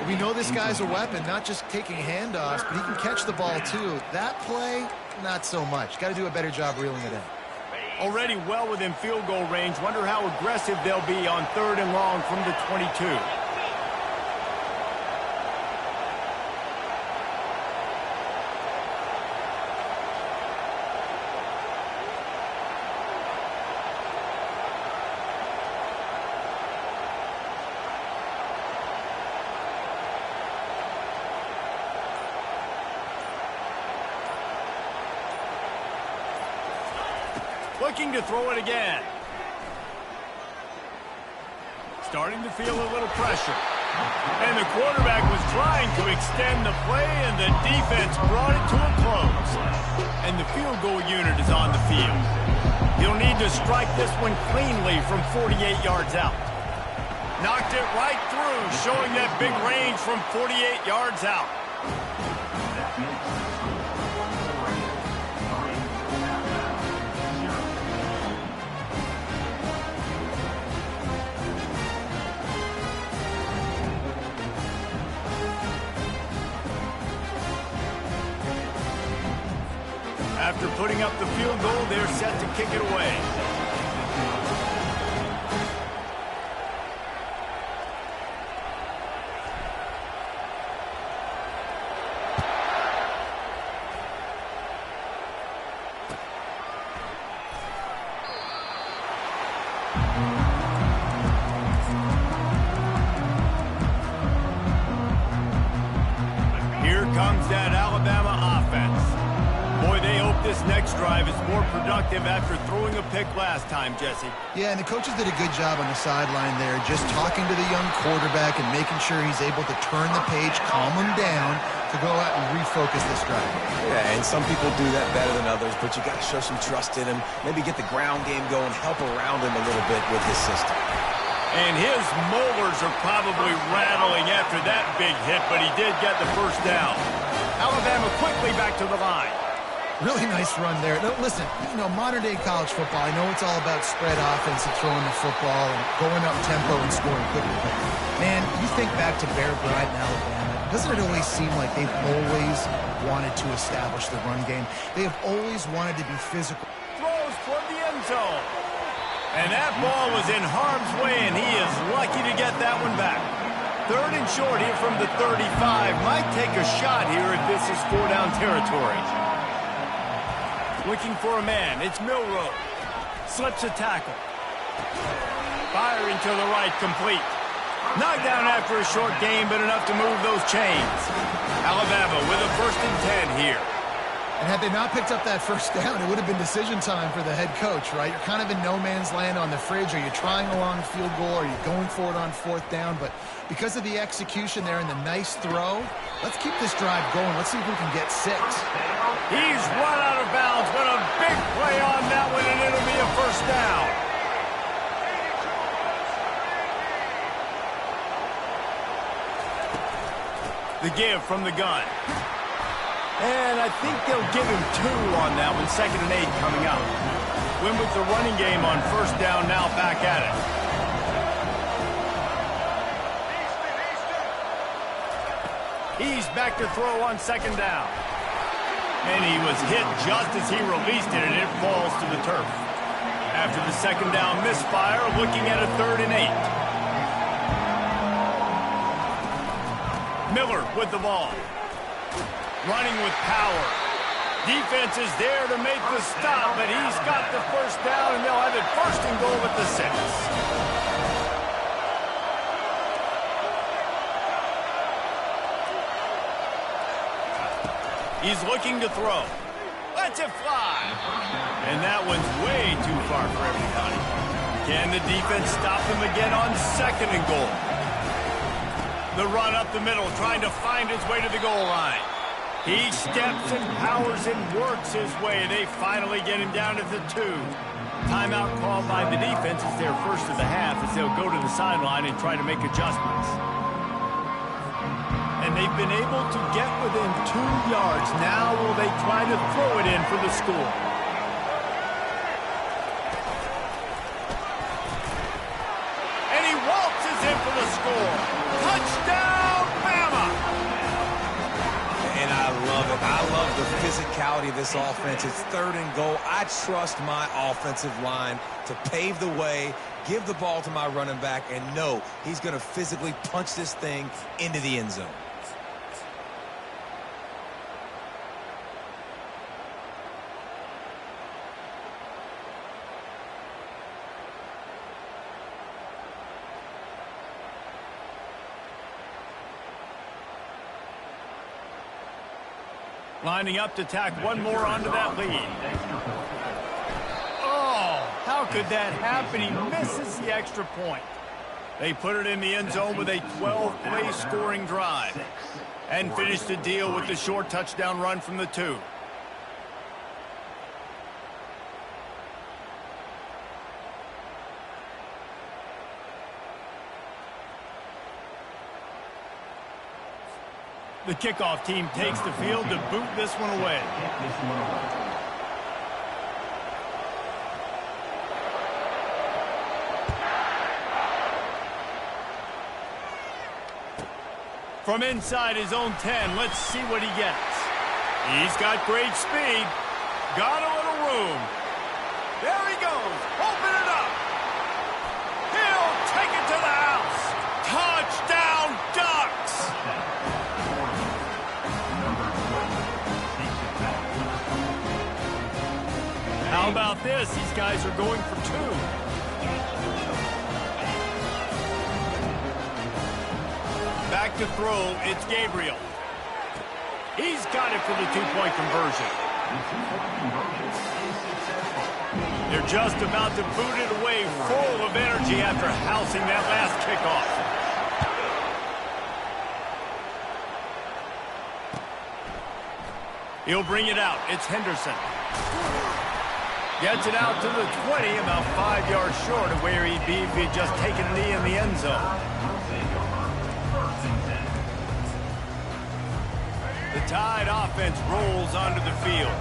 We know this guy's a weapon, not just taking handoffs, but he can catch the ball too. That play, not so much. Got to do a better job reeling it in. Already well within field goal range. Wonder how aggressive they'll be on 3rd and long from the 22. Looking to throw it again. Starting to feel a little pressure. And the quarterback was trying to extend the play, and the defense brought it to a close. And the field goal unit is on the field. He'll need to strike this one cleanly from 48 yards out. Knocked it right through, showing that big range from 48 yards out. After putting up the field goal, they're set to kick it away. Here comes that Alabama offense. Boy, they hope this next drive is more productive after throwing a pick last time, Jesse. Yeah, and the coaches did a good job on the sideline there, just talking to the young quarterback and making sure he's able to turn the page, calm him down, to go out and refocus this drive. Yeah, and some people do that better than others, but you got to show some trust in him, maybe get the ground game going, help around him a little bit with his system. And his molars are probably rattling after that big hit, but he did get the first down. Alabama quickly back to the line. Really nice run there. Now, listen, you know, modern-day college football, I know it's all about spread offense and throwing the football and going up tempo and scoring quickly. But, man, you think back to Bear Bryant in Alabama, doesn't it always seem like they've always wanted to establish the run game? They have always wanted to be physical. Throws toward the end zone. And that ball was in harm's way, and he is lucky to get that one back. 3rd and short here from the 35. Might take a shot here if this is 4-down territory. Looking for a man. It's Milroe. Slips a tackle. Firing to the right, complete. Knocked down after a short gain, but enough to move those chains. Alabama with a 1st and 10 here. And had they not picked up that first down, it would have been decision time for the head coach, right? You're kind of in no man's land on the fridge. Are you trying a long field goal? Are you going for it on 4th down? But because of the execution there and the nice throw, let's keep this drive going. Let's see if we can get 6. He's run out of bounds, but a big play on that one, and it'll be a 1st down. The give from the gun. And I think they'll give him 2 on that one. 2nd and 8 coming up. Win with the running game on 1st down, now back at it. He's back to throw on 2nd down. And he was hit just as he released it, and it falls to the turf. After the 2nd down misfire, looking at a 3rd and 8. Miller with the ball. Running with power. Defense is there to make the stop, but he's got the 1st down, and they'll have it 1st and goal at the 6. He's looking to throw. Lets it fly. And that one's way too far for everybody. Can the defense stop him again on 2nd and goal? The run up the middle, trying to find his way to the goal line. He steps and powers and works his way. They finally get him down to the 2. Timeout called by the defense is their 1st of the half as they'll go to the sideline and try to make adjustments. And they've been able to get within 2 yards. Now will they try to throw it in for the score? And he waltzes in for the score. Touchdown, Bama! And I love it. I love the physicality of this offense. It's 3rd and goal. I trust my offensive line to pave the way, give the ball to my running back, and know he's going to physically punch this thing into the end zone. Lining up to tack one more onto that lead. Oh, how could that happen? He misses the extra point. They put it in the end zone with a 12-play scoring drive and finish the deal with the short touchdown run from the 2. The kickoff team takes the field to boot this one away. From inside his own 10, let's see what he gets. He's got great speed. Got a little room. There he goes. Open it up. He'll take it to the house. Touchdown, Ducks. How about this? These guys are going for 2. Back to throw, it's Gabriel. He's got it for the 2-point conversion. They're just about to boot it away, full of energy after housing that last kickoff. He'll bring it out. It's Henderson. Gets it out to the 20, about 5 yards short of where he'd be if he'd just taken a knee in the end zone. The Tide offense rolls onto the field.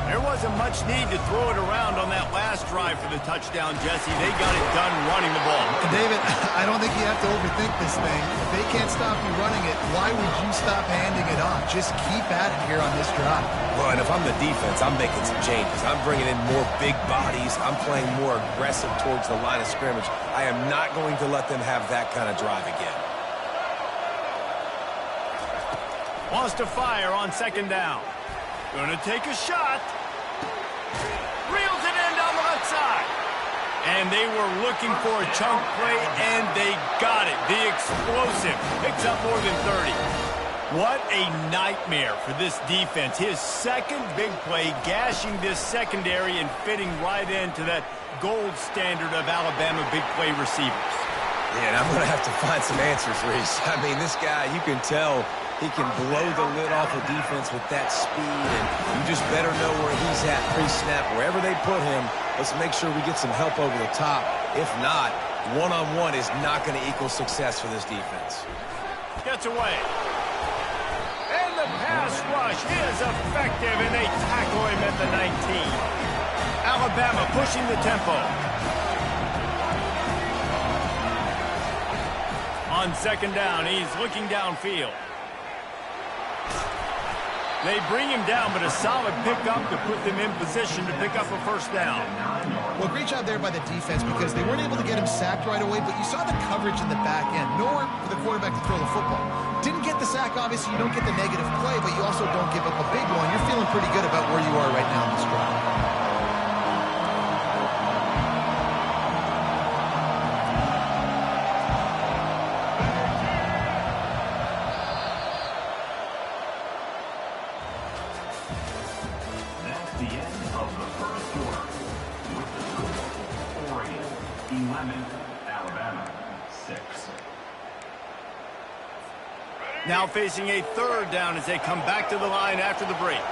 There wasn't much need to throw it around on that last drive for the touchdown, Jesse. They got it done running the ball. And David, I don't think you have to overthink this thing. If they can't stop you running it, why would you stop handing it off? Just keep at it here on this drive. Well, and if I'm the defense, I'm making some changes. I'm bringing in more big bodies. I'm playing more aggressive towards the line of scrimmage. I am not going to let them have that kind of drive again. Wants to fire on 2nd down. Gonna take a shot. Reels it in down the left side. And they were looking for a chunk play, and they got it. The explosive picks up more than 30. What a nightmare for this defense. His 2nd big play, gashing this secondary and fitting right into that gold standard of Alabama big play receivers. Yeah, and I'm going to have to find some answers, Reese. I mean, this guy, you can tell he can blow the lid off a defense with that speed, and you just better know where he's at pre-snap. Wherever they put him, let's make sure we get some help over the top. If not, one-on-one is not going to equal success for this defense. Gets away. And the pass rush is effective, and they tackle him at the 19. Alabama pushing the tempo. On 2nd down, he's looking downfield. They bring him down, but a solid pickup to put them in position to pick up a 1st down. Well, great job there by the defense because they weren't able to get him sacked right away, but you saw the coverage in the back end. Nowhere for the quarterback to throw the football. Didn't get the sack, obviously. You don't get the negative play, but you also don't give up a big one. You're feeling pretty good about where you are right now in this drive. The end of the 1st quarter with the score Oregon 11, Alabama 6. Now facing a 3rd down as they come back to the line after the break.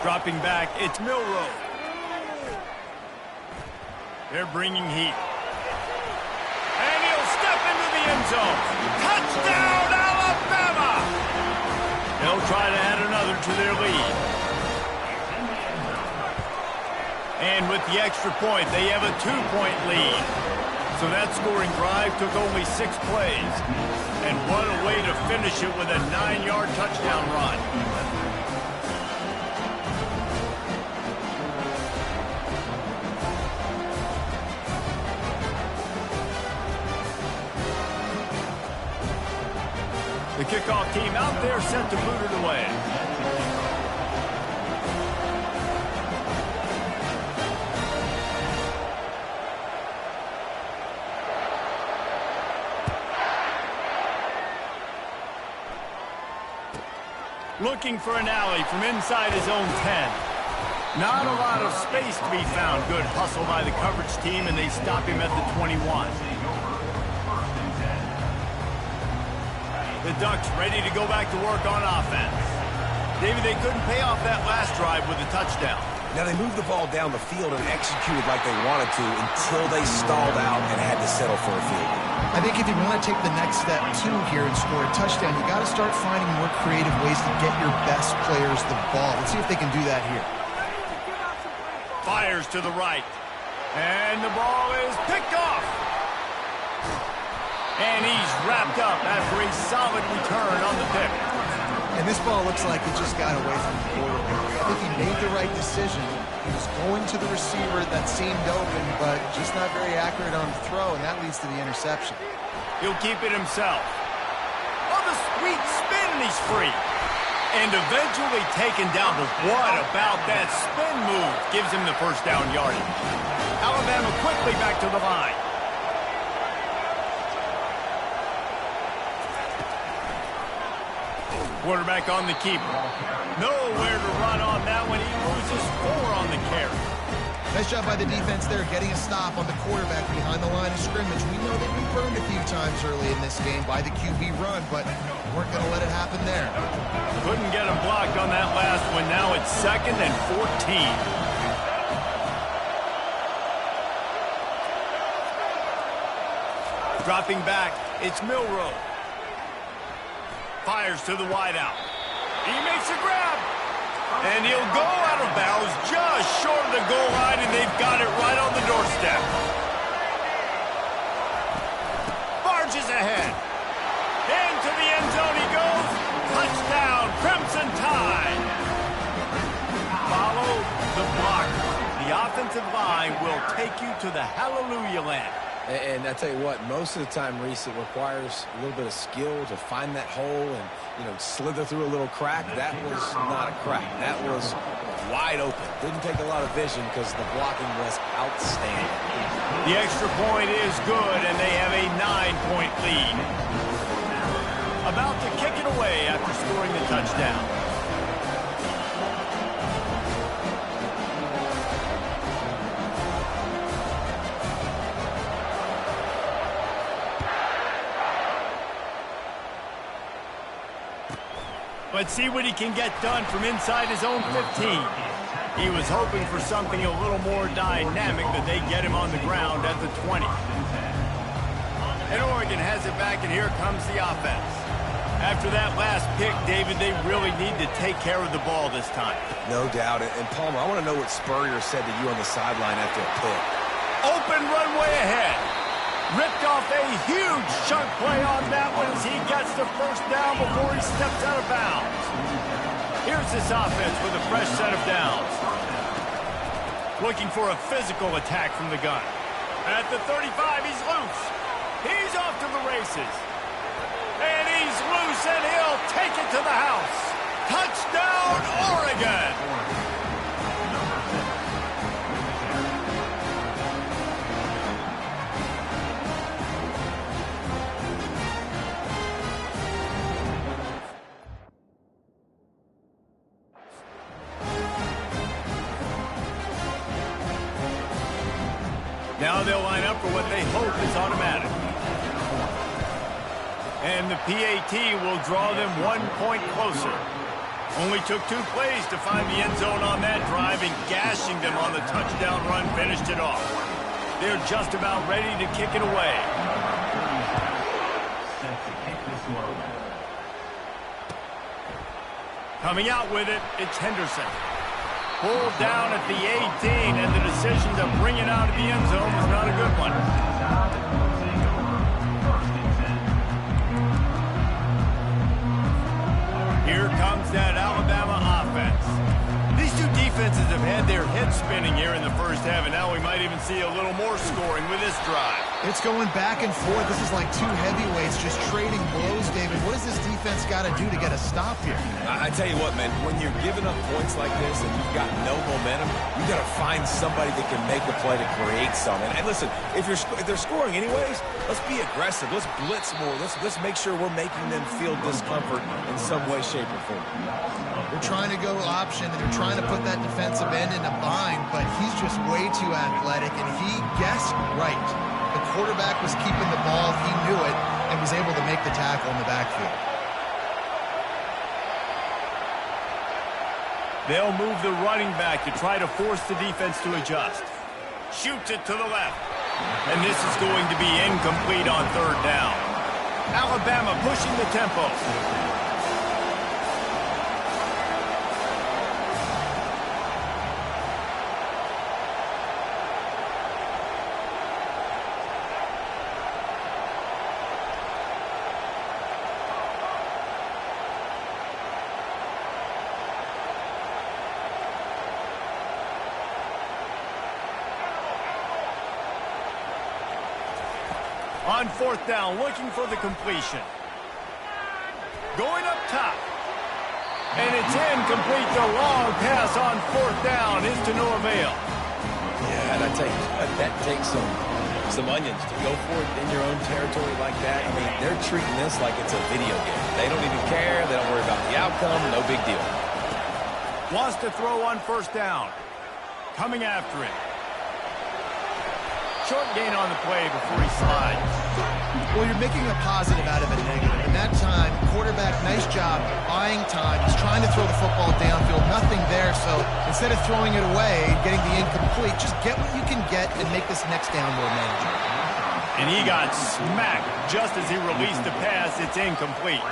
Dropping back, it's Milroe. They're bringing heat. And he'll step into the end zone. Touchdown, Alabama! They'll try to add another to their lead. And with the extra point, they have a 2-point lead. So that scoring drive took only 6 plays. And what a way to finish it with a 9-yard touchdown run. The kickoff team out there set to boot it away. Looking for an alley from inside his own 10. Not a lot of space to be found. Good hustle by the coverage team, and they stop him at the 21. The Ducks ready to go back to work on offense. David, they couldn't pay off that last drive with a touchdown. Now, they moved the ball down the field and executed like they wanted to until they stalled out and had to settle for a field goal. I think if you want to take the next step, too, here and score a touchdown, you got to start finding more creative ways to get your best players the ball. Let's see if they can do that here. Fires to the right. And the ball is picked off. And he's wrapped up after a solid return on the pick. And this ball looks like it just got away from the quarterback. I think he made the right decision. He was going to the receiver that seemed open, but just not very accurate on the throw, and that leads to the interception. He'll keep it himself. On the sweet spin, and he's free. And eventually taken down. But what about that spin move gives him the first down yardage? Alabama quickly back to the line. Quarterback on the keeper. Nowhere to run on that one. He loses 4 on the carry. Nice job by the defense there, getting a stop on the quarterback behind the line of scrimmage. We know they've been burned a few times early in this game by the QB run, but weren't going to let it happen there. Couldn't get him blocked on that last one. Now it's 2nd and 14. Dropping back, it's Milroe. Fires to the wideout. He makes a grab. And he'll go out of bounds just short of the goal line, and they've got it right on the doorstep. Barges ahead. Into the end zone he goes. Touchdown, Crimson Tide. Follow the block. The offensive line will take you to the hallelujah land. And I tell you what, most of the time, Reese, it requires a little bit of skill to find that hole and, slither through a little crack. That was not a crack. That was wide open. Didn't take a lot of vision because the blocking was outstanding. The extra point is good, and they have a 9-point lead. About to kick it away after scoring the touchdown. Let's see what he can get done from inside his own 15. He was hoping for something a little more dynamic, that they get him on the ground at the 20. And Oregon has it back, and here comes the offense. After that last pick, David, they really need to take care of the ball this time. No doubt. And Palmer, I want to know what Spurrier said to you on the sideline after a pick. Open runway ahead. Ripped off a huge chunk play on that one as he gets the first down before he steps out of bounds. Here's this offense with a fresh set of downs. Looking for a physical attack from the gun. At the 35, he's loose. He's off to the races. And he's loose, and he'll take it to the house. Touchdown, Oregon! Now they'll line up for what they hope is automatic. And the PAT will draw them 1 point closer. Only took 2 plays to find the end zone on that drive, and gashing them on the touchdown run finished it off. They're just about ready to kick it away. Coming out with it, it's Henderson. Pulled down at the 18, and the decision to bring it out of the end zone was not a good one. Here comes that Alabama offense. These two defenses have had their heads spinning here in the first half, and now we might even see a little more scoring with this drive. It's going back and forth. This is like two heavyweights just trading blows, David. What does this defense got to do to get a stop here? I tell you what, man, when you're giving up points like this and you've got no momentum, you got to find somebody that can make a play to create something. And listen, if they're scoring anyways, let's be aggressive. Let's blitz more. Let's make sure we're making them feel discomfort in some way, shape, or form. They're trying to go option, and they're trying to put that defensive end in a bind, but he's just way too athletic, and he guessed right. The quarterback was keeping the ball. He knew it and was able to make the tackle in the backfield. They'll move the running back to try to force the defense to adjust. Shoots it to the left. And this is going to be incomplete on third down. Alabama pushing the tempo. On fourth down, looking for the completion. Going up top. And it's incomplete. The long pass on fourth down is to no avail. Yeah, and I tell you, that takes some onions to go for it in your own territory like that. I mean, they're treating this like it's a video game. They don't even care. They don't worry about the outcome. No big deal. Wants to throw on first down. Coming after it. Short gain on the play before he slides. Well, you're making a positive out of a negative. And that time, quarterback, nice job buying time. He's trying to throw the football downfield. Nothing there. So instead of throwing it away, getting the incomplete, just get what you can get and make this next down more manageable. And he got smacked just as he released the pass. It's incomplete.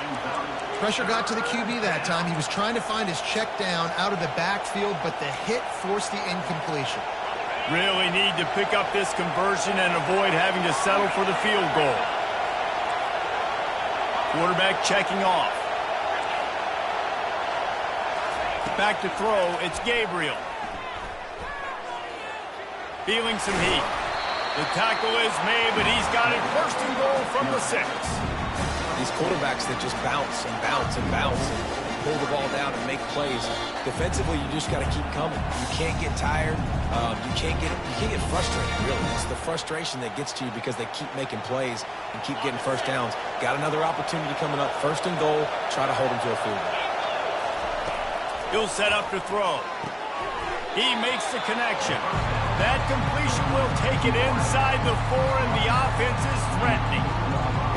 Pressure got to the QB that time. He was trying to find his check down out of the backfield, but the hit forced the incompletion. Really need to pick up this conversion and avoid having to settle for the field goal. Quarterback checking off. Back to throw, it's Gabriel. Feeling some heat. The tackle is made, but he's got it first and goal from the 6. These quarterbacks that just bounce and bounce and bounce and pull the ball down and make plays. Defensively, you just got to keep coming. You can't get tired. You can't get frustrated, really. It's the frustration that gets to you because they keep making plays and keep getting first downs. Got another opportunity coming up. First and goal. Try to hold them to a field goal. He'll set up to throw. He makes the connection. That completion will take it inside the 4, and the offense is threatening.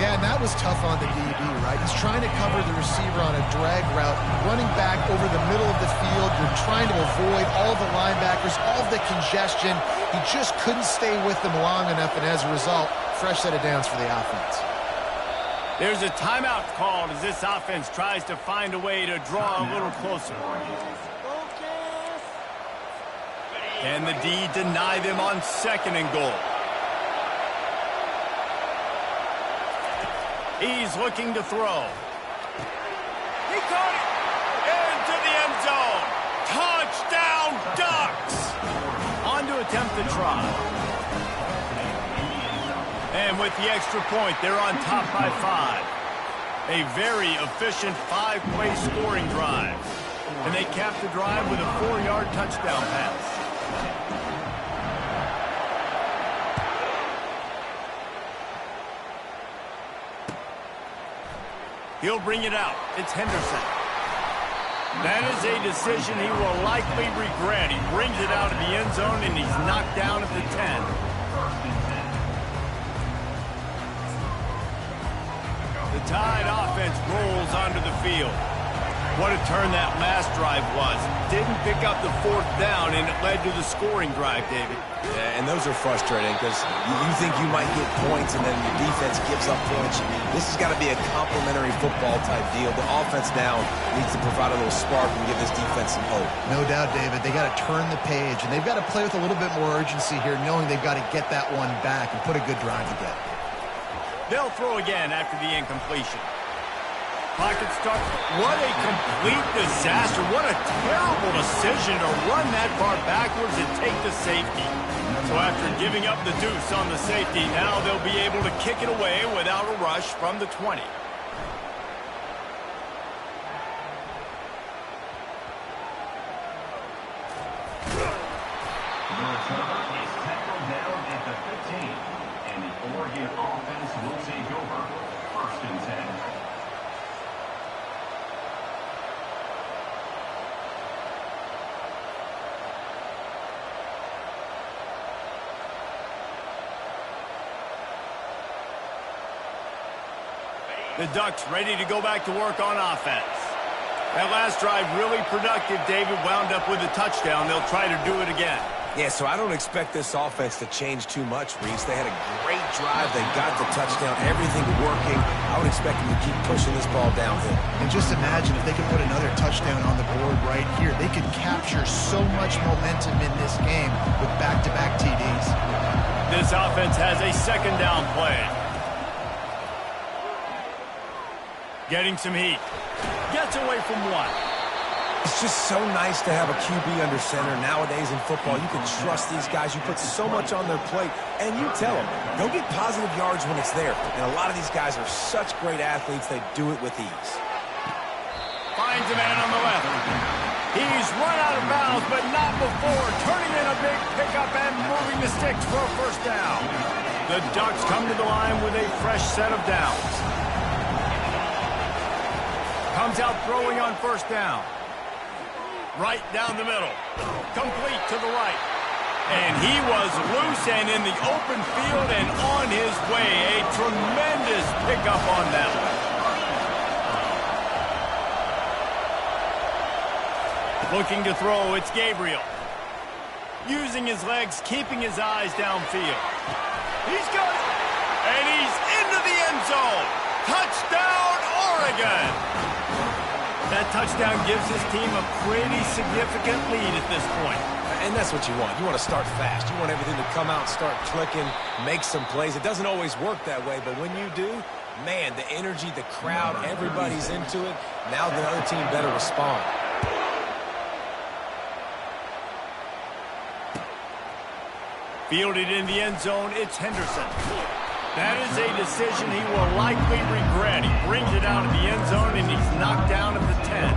Yeah, and that was tough on the DB, right? He's trying to cover the receiver on a drag route, running back over the middle of the field. You're trying to avoid all the linebackers, all the congestion. He just couldn't stay with them long enough, and as a result, fresh set of downs for the offense. There's a timeout called as this offense tries to find a way to draw a little closer. Can the D deny them on second and goal? He's looking to throw. He caught it! Into the end zone! Touchdown, Ducks! On to attempt the try. And with the extra point, they're on top by 5. A very efficient 5-play scoring drive. And they cap the drive with a 4-yard touchdown pass. He'll bring it out. It's Henderson. That is a decision he will likely regret. He brings it out of the end zone, and he's knocked down at the 10. The Tide offense rolls onto the field. What a turn that last drive was. Didn't pick up the fourth down, and it led to the scoring drive, David. Yeah, and those are frustrating because you think you might get points and then your defense gives up points. This has got to be a complementary football type deal. The offense now needs to provide a little spark and give this defense some hope. No doubt, David. They got to turn the page, and they've got to play with a little bit more urgency here, knowing they've got to get that one back and put a good drive together. They'll throw again after the incompletion. Pocket start. What a complete disaster. What a terrible decision to run that far backwards and take the safety. So after giving up the deuce on the safety, now they'll be able to kick it away without a rush from the 20. Trevor is tackled down at the 15, and the Oregon offense will take over 1st and 10. The Ducks ready to go back to work on offense. That last drive really productive. David wound up with a touchdown. They'll try to do it again. Yeah, so I don't expect this offense to change too much, Reese. They had a great drive. They got the touchdown. Everything working. I would expect them to keep pushing this ball downhill. And just imagine if they could put another touchdown on the board right here. They could capture so much momentum in this game with back-to-back TDs. This offense has a 2nd down play. Getting some heat. Gets away from one. It's just so nice to have a QB under center. Nowadays in football, you can trust these guys. You put so much on their plate, and you tell them, go get positive yards when it's there. And a lot of these guys are such great athletes, they do it with ease. Finds a man on the left. He's run out of bounds, but not before turning in a big pickup and moving the sticks for a 1st down. The Ducks come to the line with a fresh set of downs. Comes out throwing on 1st down. Right down the middle. Complete to the right. And he was loose and in the open field and on his way. A tremendous pickup on that one. Looking to throw, it's Gabriel. Using his legs, keeping his eyes downfield. He's got it. And he's into the end zone. Touchdown, Oregon. That touchdown gives his team a pretty significant lead at this point. And that's what you want. You want to start fast. You want everything to come out, start clicking, make some plays. It doesn't always work that way, but when you do, man, the energy, the crowd, everybody's into it. Now the other team better respond. Fielded in the end zone, it's Henderson. That is a decision he will likely regret. He brings it out of the end zone, and he's knocked down at the 10.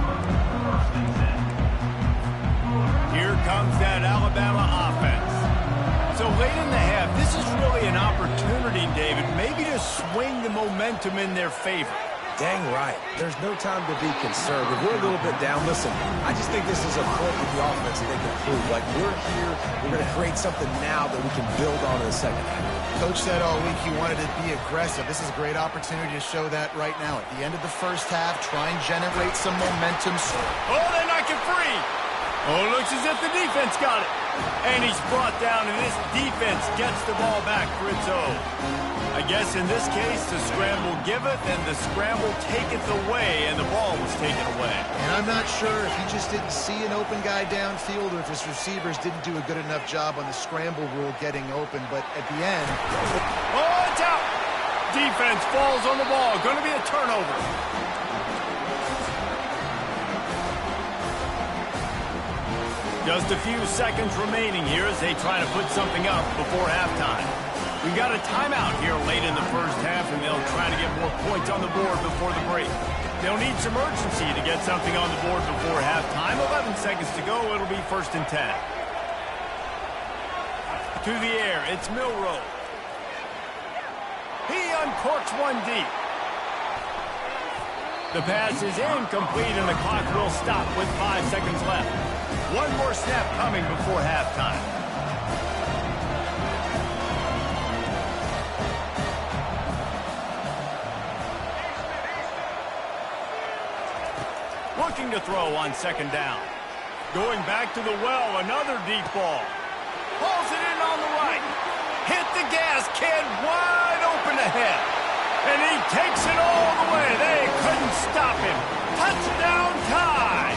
Here comes that Alabama offense. So late in the half, this is really an opportunity, David, maybe to swing the momentum in their favor. Dang right. There's no time to be conservative. We're a little bit down. Listen, I just think this is a point with the offense that they can prove. Like, we're here, we're going to create something now that we can build on in the 2nd half. Coach said all week he wanted to be aggressive. This is a great opportunity to show that right now. At the end of the 1st half, try and generate some momentum. Oh, they knock it free. Oh, it looks as if the defense got it. And he's brought down, and this defense gets the ball back for its own. I guess in this case, the scramble giveth and the scramble taketh away, and the ball was taken away. And I'm not sure if he just didn't see an open guy downfield or if his receivers didn't do a good enough job on the scramble rule getting open, but at the end... Oh, it's out! Defense falls on the ball. Going to be a turnover. Just a few seconds remaining here as they try to put something up before halftime. We've got a timeout here late in the 1st half, and they'll try to get more points on the board before the break. They'll need some urgency to get something on the board before halftime. 11 seconds to go. It'll be 1st and 10. To the air, it's Milroe. He uncorks one deep. The pass is incomplete, and the clock will stop with 5 seconds left. One more snap coming before halftime. looking to throw on second down. Going back to the well, another deep ball. Hauls it in on the right. Hit the gas, kid, wide open ahead. And he takes it all the way. They couldn't stop him. Touchdown tie.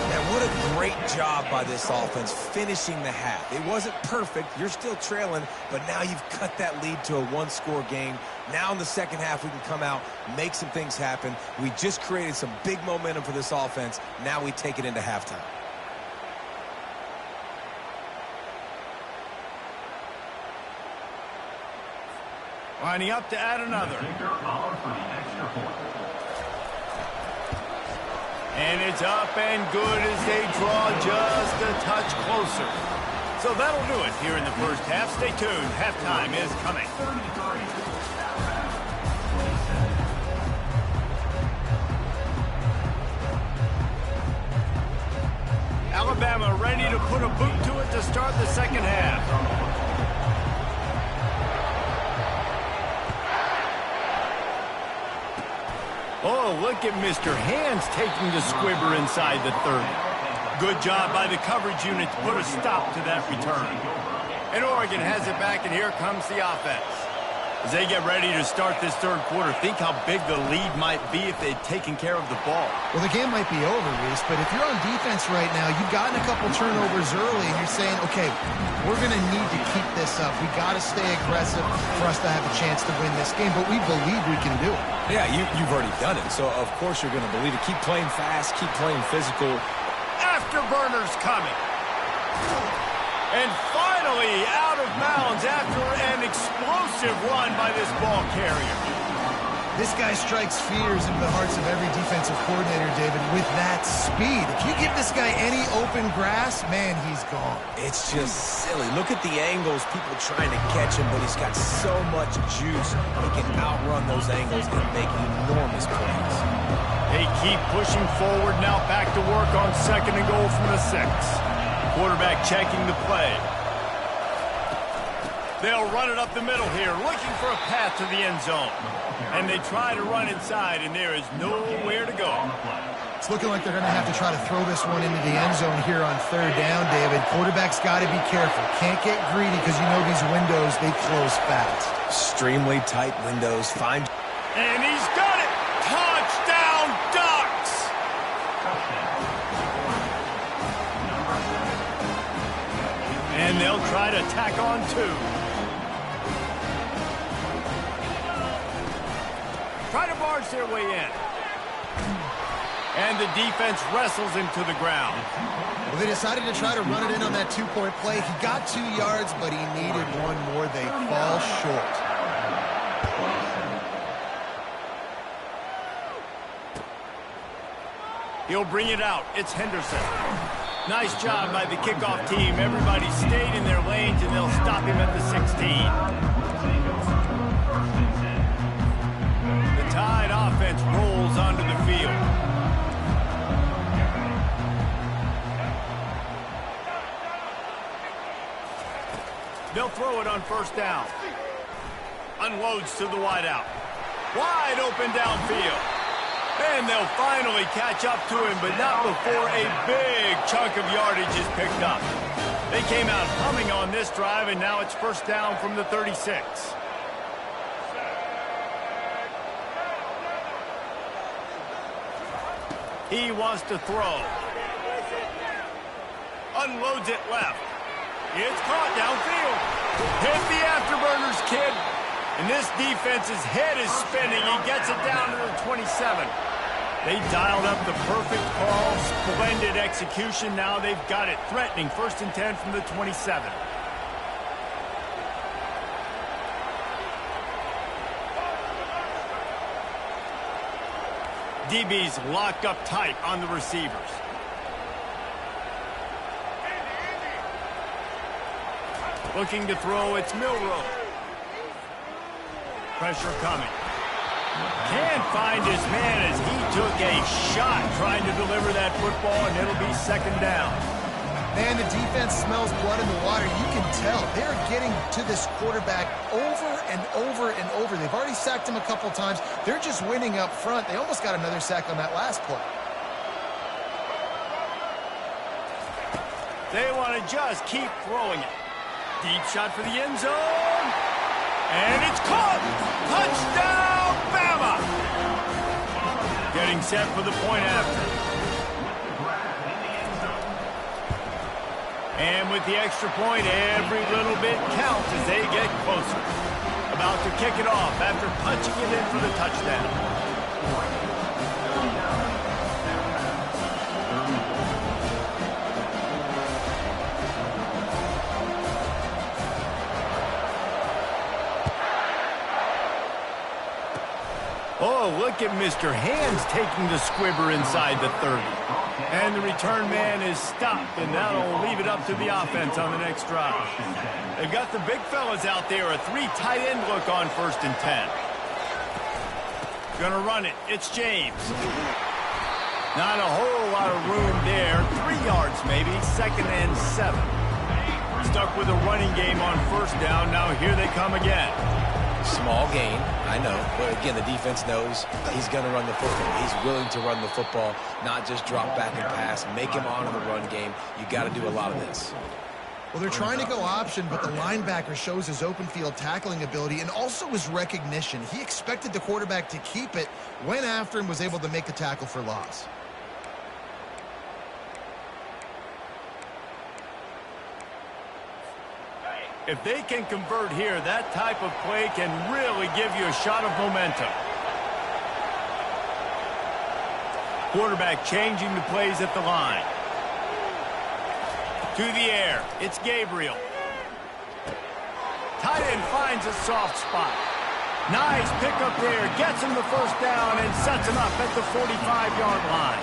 Yeah, what a great job by this offense finishing the half. It wasn't perfect. You're still trailing, but now you've cut that lead to a one-score game. Now in the second half, we can come out, make some things happen. We just created some big momentum for this offense. Now we take it into halftime. Lining up to add another. And it's up and good as they draw just a touch closer. So that'll do it here in the first half. Stay tuned. Halftime is coming. Alabama ready to put a boot to it to start the second half. Oh, look at Mr. Hands taking the squibber inside the 30. Good job by the coverage unit to put a stop to that return. And Oregon has it back, and here comes the offense. As they get ready to start this third quarter, think how big the lead might be if they'd taken care of the ball. Well, the game might be over, Reese, but if you're on defense right now, you've gotten a couple turnovers early, and you're saying, okay, we're going to need to keep this up. We got to stay aggressive for us to have a chance to win this game, but we believe we can do it. Yeah, you've already done it, so of course you're going to believe it. Keep playing fast, keep playing physical. Afterburners coming. And finally out of bounds after an explosive run by this ball carrier. This guy strikes fears into the hearts of every defensive coordinator, David, with that speed. If you give this guy any open grass, man, he's gone. It's just silly. Look at the angles, people trying to catch him, but he's got so much juice. He can outrun those angles and make enormous plays. They keep pushing forward, now back to work on second and goal from the 6. Quarterback checking the play. They'll run it up the middle here, looking for a path to the end zone. And they try to run inside, and there is nowhere to go. It's looking like they're going to have to try to throw this one into the end zone here on third down, David. Quarterback's got to be careful. Can't get greedy because you know these windows, they close fast. Extremely tight windows. Fine. And he's got it! Touchdown, Ducks! And they'll try to tack on 2. Try to barge their way in. And the defense wrestles him to the ground. Well, they decided to try to run it in on that 2-point play. He got 2 yards, but he needed one more. They fall short. He'll bring it out. It's Henderson. Nice job by the kickoff team. Everybody stayed in their lanes, and they'll stop him at the 16. The Tide offense rolls onto the field. They'll throw it on first down. Unloads to the wideout. Wide open downfield. And they'll finally catch up to him, but not before a big chunk of yardage is picked up. They came out humming on this drive, and now it's first down from the 36. He wants to throw. Unloads it left. It's caught downfield. Hit the afterburners, kid. And this defense's head is spinning. He gets it down to the 27. They dialed up the perfect call. Splendid execution. Now they've got it. Threatening 1st and 10 from the 27. DB's locked up tight on the receivers. Looking to throw, it's Milroe. Pressure coming. Can't find his man as he took a shot trying to deliver that football, and it'll be second down. Man, the defense smells blood in the water. You can tell. They're getting to this quarterback over and over and over. They've already sacked him a couple times. They're just winning up front. They almost got another sack on that last play. They want to just keep throwing it. Deep shot for the end zone. And it's caught. Touchdown, Bama. Getting set for the point after. And with the extra point, every little bit counts as they get closer. About to kick it off after punching it in for the touchdown. Oh, look at Mr. Hands taking the squibber inside the 30. And the return man is stopped, and that'll leave it up to the offense on the next drive. They've got the big fellas out there, a 3 tight end look on 1st and 10. Gonna run it. It's James. Not a whole lot of room there. 3 yards maybe, 2nd and 7. Stuck with a running game on 1st down. Now here they come again. Small gain, I know, but again, the defense knows he's going to run the football. He's willing to run the football, not just drop back and pass, make him honor the run game. You got to do a lot of this. Well, they're trying to go option, but the linebacker shows his open field tackling ability and also his recognition. He expected the quarterback to keep it, went after him, was able to make the tackle for loss. If they can convert here, that type of play can really give you a shot of momentum. Quarterback changing the plays at the line. To the air. It's Gabriel. Tight end finds a soft spot. Nice pickup there. Gets him the 1st down and sets him up at the 45-yard line.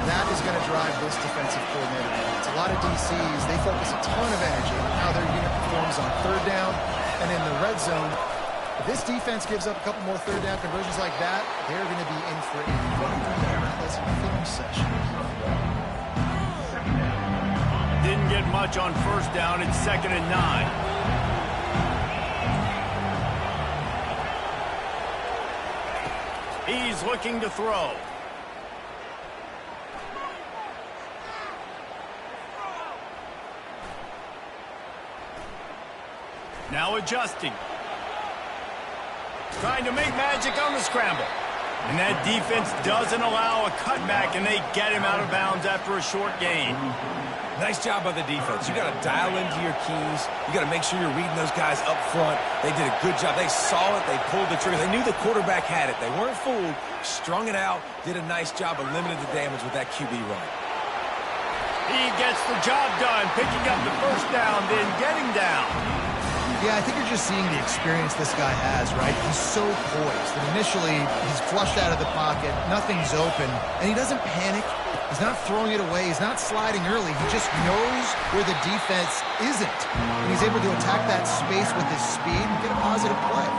That is going to drive this defensive coordinator. It's a lot of DCs. They focus a ton of energy on how their unit performs on 3rd down and in the red zone. If this defense gives up a couple more 3rd down conversions like that, they're going to be in for a very pleasant film session. Didn't get much on 1st down. It's 2nd and 9. He's looking to throw. Now adjusting. Trying to make magic on the scramble. And that defense doesn't allow a cutback, and they get him out of bounds after a short gain. Nice job by the defense. You got to dial into your keys. You got to make sure you're reading those guys up front. They did a good job. They saw it. They pulled the trigger. They knew the quarterback had it. They weren't fooled. Strung it out. Did a nice job of limiting the damage with that QB run. He gets the job done, picking up the 1st down, then getting down. Yeah, I think you're just seeing the experience this guy has, right? He's so poised. And initially, he's flushed out of the pocket. Nothing's open. And he doesn't panic. He's not throwing it away. He's not sliding early. He just knows where the defense isn't. And he's able to attack that space with his speed and get a positive play.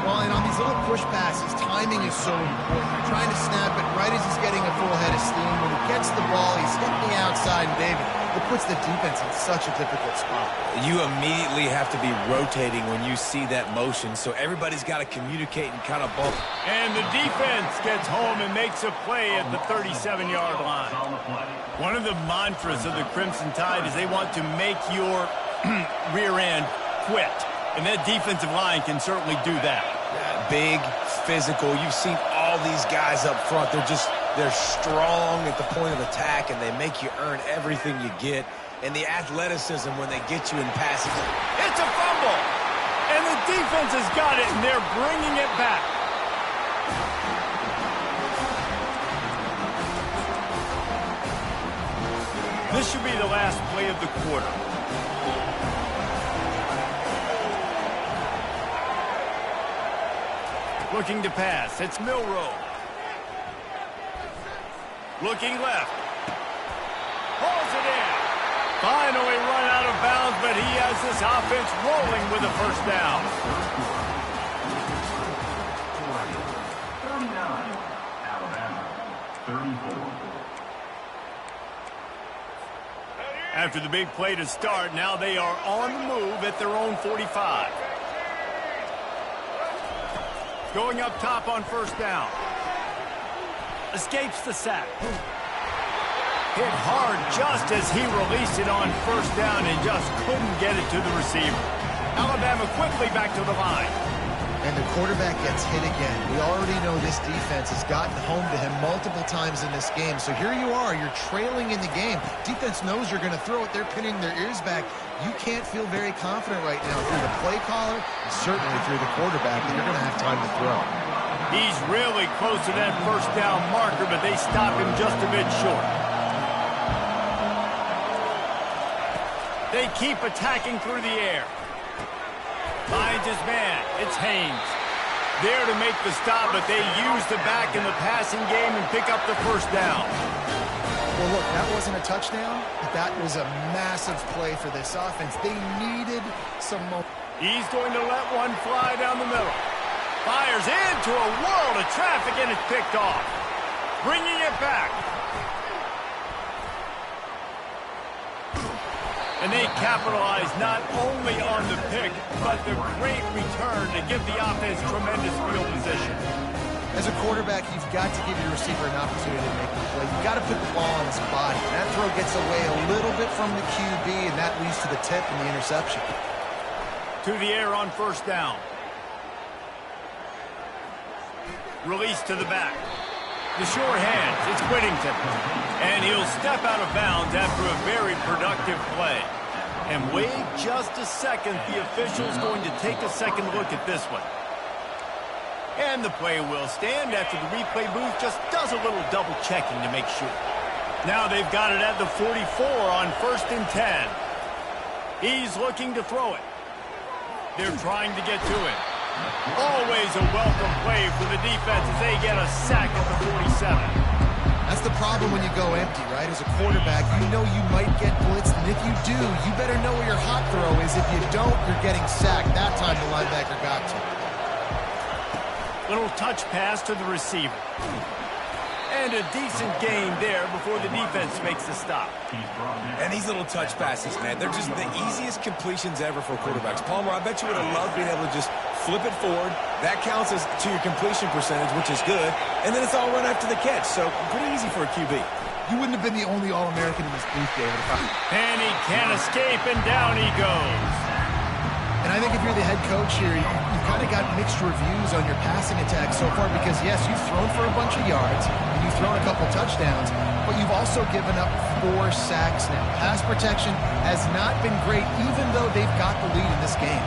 Well, and on these little push passes, timing is so important. You're trying to snap it right as he's getting a full head of steam. When he gets the ball, he's hitting the outside, and David, it puts the defense in such a difficult spot. You immediately have to be rotating when you see that motion, so everybody's got to communicate and kind of bump. And the defense gets home and makes a play at the 37-yard line. One of the mantras of the Crimson Tide is they want to make your rear end quit. And that defensive line can certainly do that. Yeah, big, physical. You've seen all these guys up front. They're strong at the point of attack, and they make you earn everything you get. And the athleticism when they get you in passing. It's a fumble! And the defense has got it, and they're bringing it back. This should be the last play of the quarter. Looking to pass. It's Milroe. Looking left. Pulls it in. Finally run out of bounds, but he has this offense rolling with a 1st down. 39, Alabama, 34. After the big play to start, now they are on the move at their own 45. Going up top on first down. Escapes the sack. Hit hard just as he released it on first down and just couldn't get it to the receiver. Alabama quickly back to the line. And the quarterback gets hit again. We already know this defense has gotten home to him multiple times in this game. So here you are, you're trailing in the game. Defense knows you're going to throw it. They're pinning their ears back. You can't feel very confident right now through the play caller, and certainly through the quarterback, that you're going to have time to throw. He's really close to that first down marker, but they stop him just a bit short. They keep attacking through the air. Finds his man. It's Haynes. There to make the stop, but they use the back in the passing game and pick up the first down. Well, look, that wasn't a touchdown, but that was a massive play for this offense. They needed some momentum. He's going to let one fly down the middle. Fires into a world of traffic, and it's picked off. Bringing it back. And they capitalize not only on the pick, but the great return to give the offense tremendous field position. As a quarterback, you've got to give your receiver an opportunity to make the play. You've got to put the ball on his body. That throw gets away a little bit from the QB, and that leads to the tip and the interception. To the air on first down. Release to the back. The sure hands, it's Whittington. And he'll step out of bounds after a very productive play. And wait just a second, the official's going to take a second look at this one. And the play will stand after the replay booth just does a little double checking to make sure. Now they've got it at the 44 on 1st and 10. He's looking to throw it. They're trying to get to it. Always a welcome play for the defense as they get a sack at the 47. That's the problem when you go empty, right? As a quarterback, you know you might get blitzed, and if you do, you better know where your hot throw is. If you don't, you're getting sacked. That time the linebacker got to. Little touch pass to the receiver. And a decent gain there before the defense makes the stop. And these little touch passes, man, they're just the easiest completions ever for quarterbacks. Palmer, I bet you would have loved being able to just flip it forward. That counts as to your completion percentage, which is good. And then it's all run after the catch, so pretty easy for a QB. You wouldn't have been the only All-American in this booth, David. And he can't escape, and down he goes. And I think if you're the head coach here, you've kind of got mixed reviews on your passing attack so far because, yes, you've thrown for a bunch of yards, and you've thrown a couple touchdowns, but you've also given up 4 sacks now. Pass protection has not been great, even though they've got the lead in this game.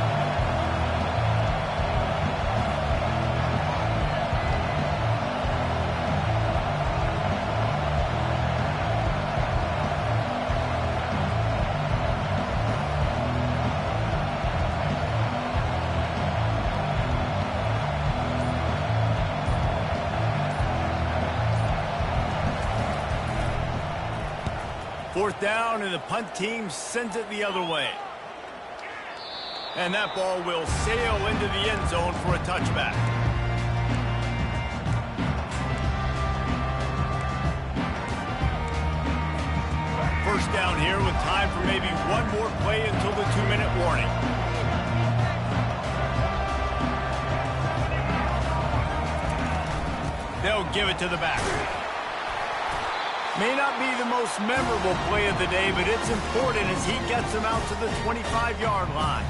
Fourth down, and the punt team sends it the other way. And that ball will sail into the end zone for a touchback. First down here with time for maybe one more play until the 2-minute warning. They'll give it to the back. May not be the most memorable play of the day, but it's important as he gets them out to the 25-yard line.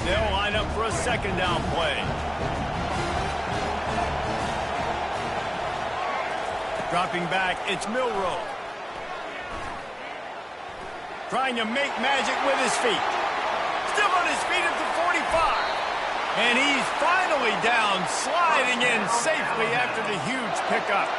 They'll line up for a second down play. Dropping back, it's Milroe. Trying to make magic with his feet. Still on his feet at the 45. And he's finally down, sliding in safely after the huge pickup.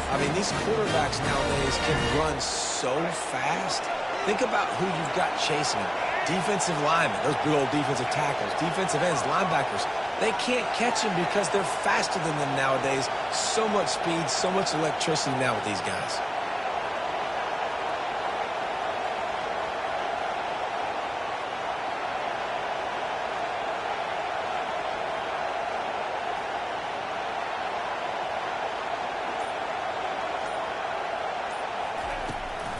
I mean, these quarterbacks nowadays can run so fast. Think about who you've got chasing them. Defensive linemen, those big old defensive tackles, defensive ends, linebackers. They can't catch them because they're faster than them nowadays. So much speed, so much electricity now with these guys.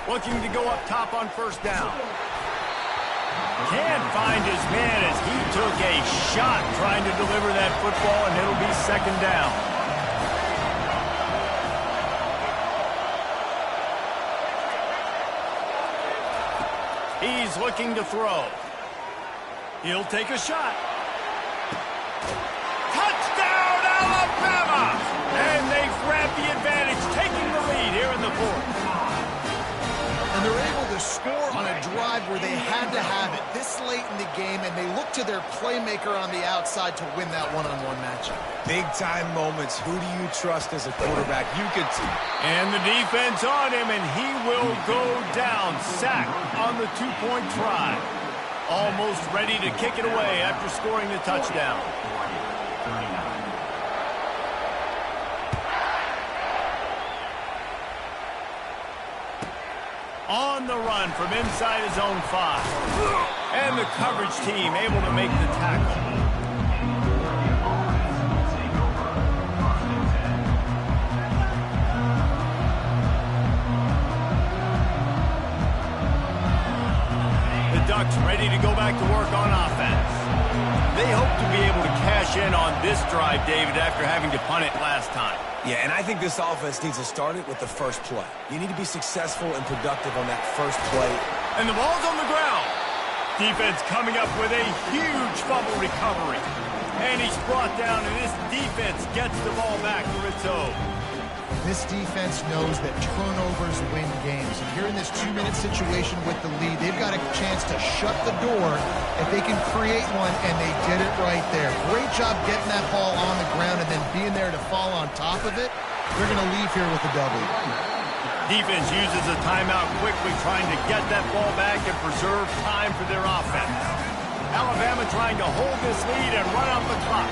Looking to go up top on first down. Can't find his man as he took a shot trying to deliver that football, and it'll be second down. He's looking to throw. He'll take a shot. Touchdown, Alabama! And they've grabbed the advantage, taking the lead here in the fourth. And they're able to score on a drive where they had to have it this late in the game, and they look to their playmaker on the outside to win that one-on-one matchup. Big-time moments. Who do you trust as a quarterback? You could see. And the defense on him, and he will go down. Sack on the two-point try. Almost ready to kick it away after scoring the touchdown. On the run from inside his own 5. And the coverage team able to make the tackle. The Ducks ready to go back to work on offense. They hope to be able to cash in on this drive, David, after having to punt it last time. Yeah, and I think this offense needs to start it with the first play. You need to be successful and productive on that first play. And the ball's on the ground. Defense coming up with a huge fumble recovery. And he's brought down, and this defense gets the ball back for its own. This defense knows that turnovers win games. And here in this 2-minute situation with the lead, they've got a chance to shut the door if they can create one, and they did it right there. Great job getting that ball on the ground and then being there to fall on top of it. They're going to leave here with a W. Defense uses a timeout quickly, trying to get that ball back and preserve time for their offense. Alabama trying to hold this lead and run out the clock.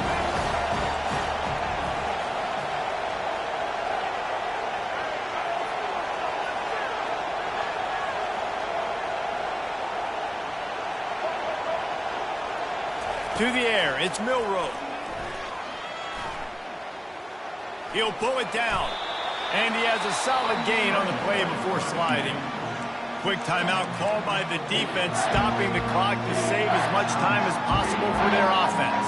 To the air, it's Milroe. He'll pull it down. And he has a solid gain on the play before sliding. Quick timeout called by the defense, stopping the clock to save as much time as possible for their offense.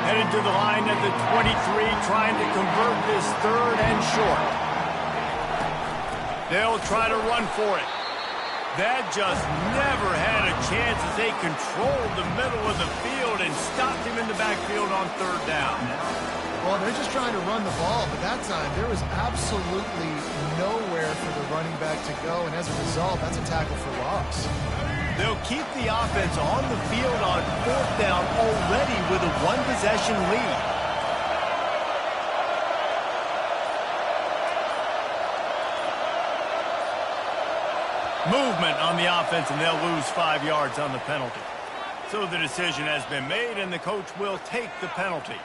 Headed to the line at the 23, trying to convert this third and short. They'll try to run for it. That just never had a chance as they controlled the middle of the field and stopped him in the backfield on third down. Well, they're just trying to run the ball, but that time there was absolutely nowhere for the running back to go, and as a result, that's a tackle for loss. They'll keep the offense on the field on fourth down already with a one-possession lead. Movement on the offense, and they'll lose 5 yards on the penalty. So the decision has been made, and the coach will take the penalty.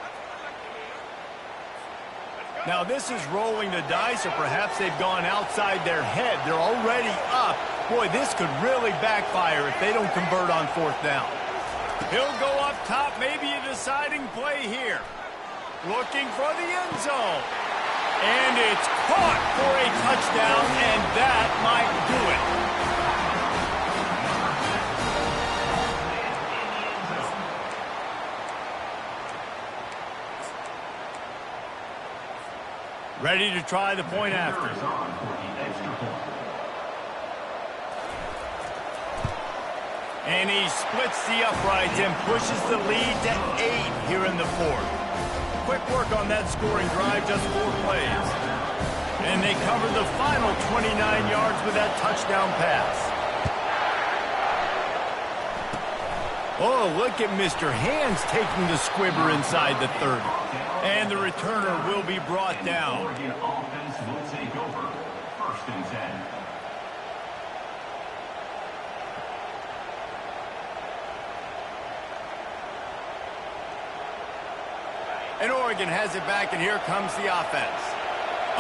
Now this is rolling the dice, or perhaps they've gone outside their head. They're already up. Boy, this could really backfire if they don't convert on fourth down. He'll go up top, maybe a deciding play here. Looking for the end zone. And it's caught for a touchdown, and that might do it. Ready to try the point after. And he splits the uprights and pushes the lead to 8 here in the fourth. Quick work on that scoring drive, just 4 plays. And they cover the final 29 yards with that touchdown pass. Oh, look at Mr. Hands taking the squibber inside the 30. And the returner will be brought down. Oregon offense will take over. First and 10. And Oregon has it back, and here comes the offense.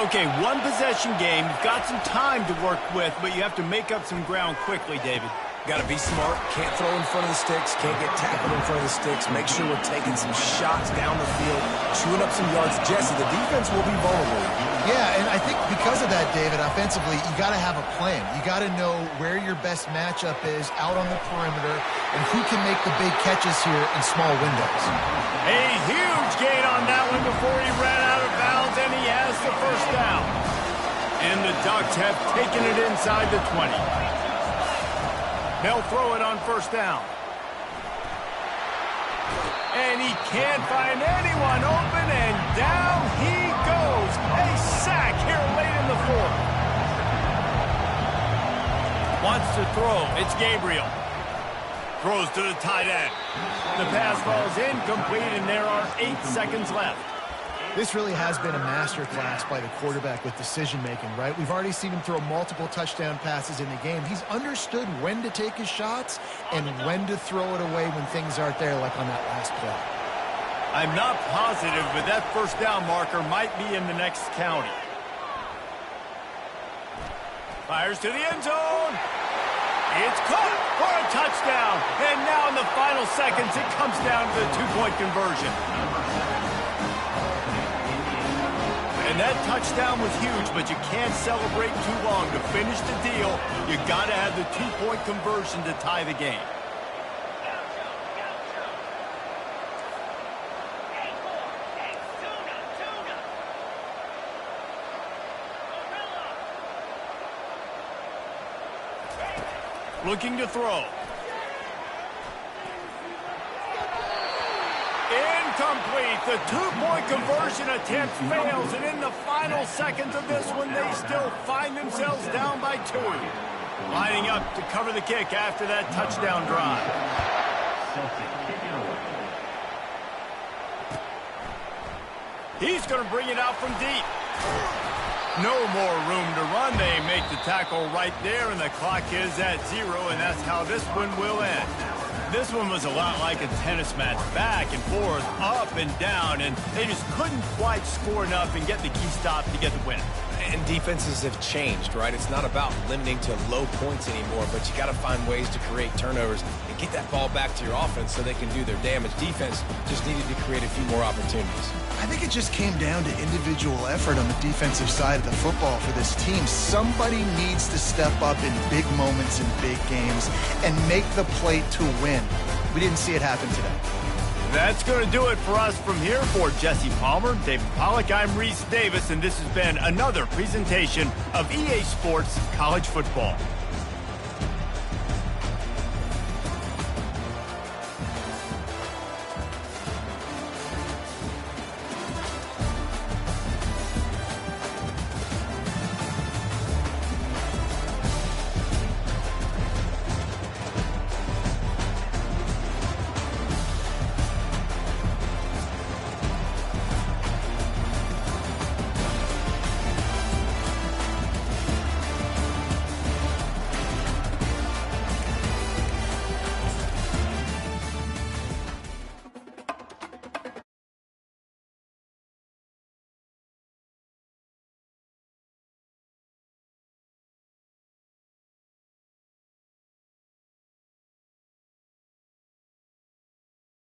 Okay, one possession game. You've got some time to work with, but you have to make up some ground quickly, David. Got to be smart. Can't throw in front of the sticks. Can't get tackled in front of the sticks. Make sure we're taking some shots down the field, chewing up some yards. Jesse, the defense will be vulnerable. Yeah, and I think because of that, David, offensively, you got to have a plan. You got to know where your best matchup is out on the perimeter and who can make the big catches here in small windows. A huge gain on that one before he ran out of bounds, and he has the first down. And the Ducks have taken it inside the 20. They'll throw it on first down. And he can't find anyone open, and down he goes. A sack here late in the fourth. Wants to throw. It's Gabriel. Throws to the tight end. The pass falls incomplete, and there are 8 seconds left. This really has been a masterclass by the quarterback with decision-making, right? We've already seen him throw multiple touchdown passes in the game. He's understood when to take his shots and when to throw it away when things aren't there, like on that last play. I'm not positive, but that first down marker might be in the next county. Fires to the end zone. It's caught for a touchdown. And now in the final seconds, it comes down to the 2-point conversion. And that touchdown was huge, but you can't celebrate too long. To finish the deal, you got to have the 2-point conversion to tie the game. Looking to throw. Incomplete. The 2-point conversion attempt fails, and in the final seconds of this one, they still find themselves down by 2. Lining up to cover the kick after that touchdown drive. He's going to bring it out from deep. No more room to run. They make the tackle right there, and the clock is at 0, and that's how this one will end. This one was a lot like a tennis match, back and forth, up and down, and they just couldn't quite score enough and get the key stop to get the win. And defenses have changed, right? It's not about limiting to low points anymore, but you got to find ways to create turnovers and get that ball back to your offense so they can do their damage. Defense just needed to create a few more opportunities. I think it just came down to individual effort on the defensive side of the football for this team. Somebody needs to step up in big moments in big games and make the play to win. We didn't see it happen today. That's going to do it for us from here. For Jesse Palmer, David Pollack, I'm Reese Davis, and this has been another presentation of EA Sports College Football.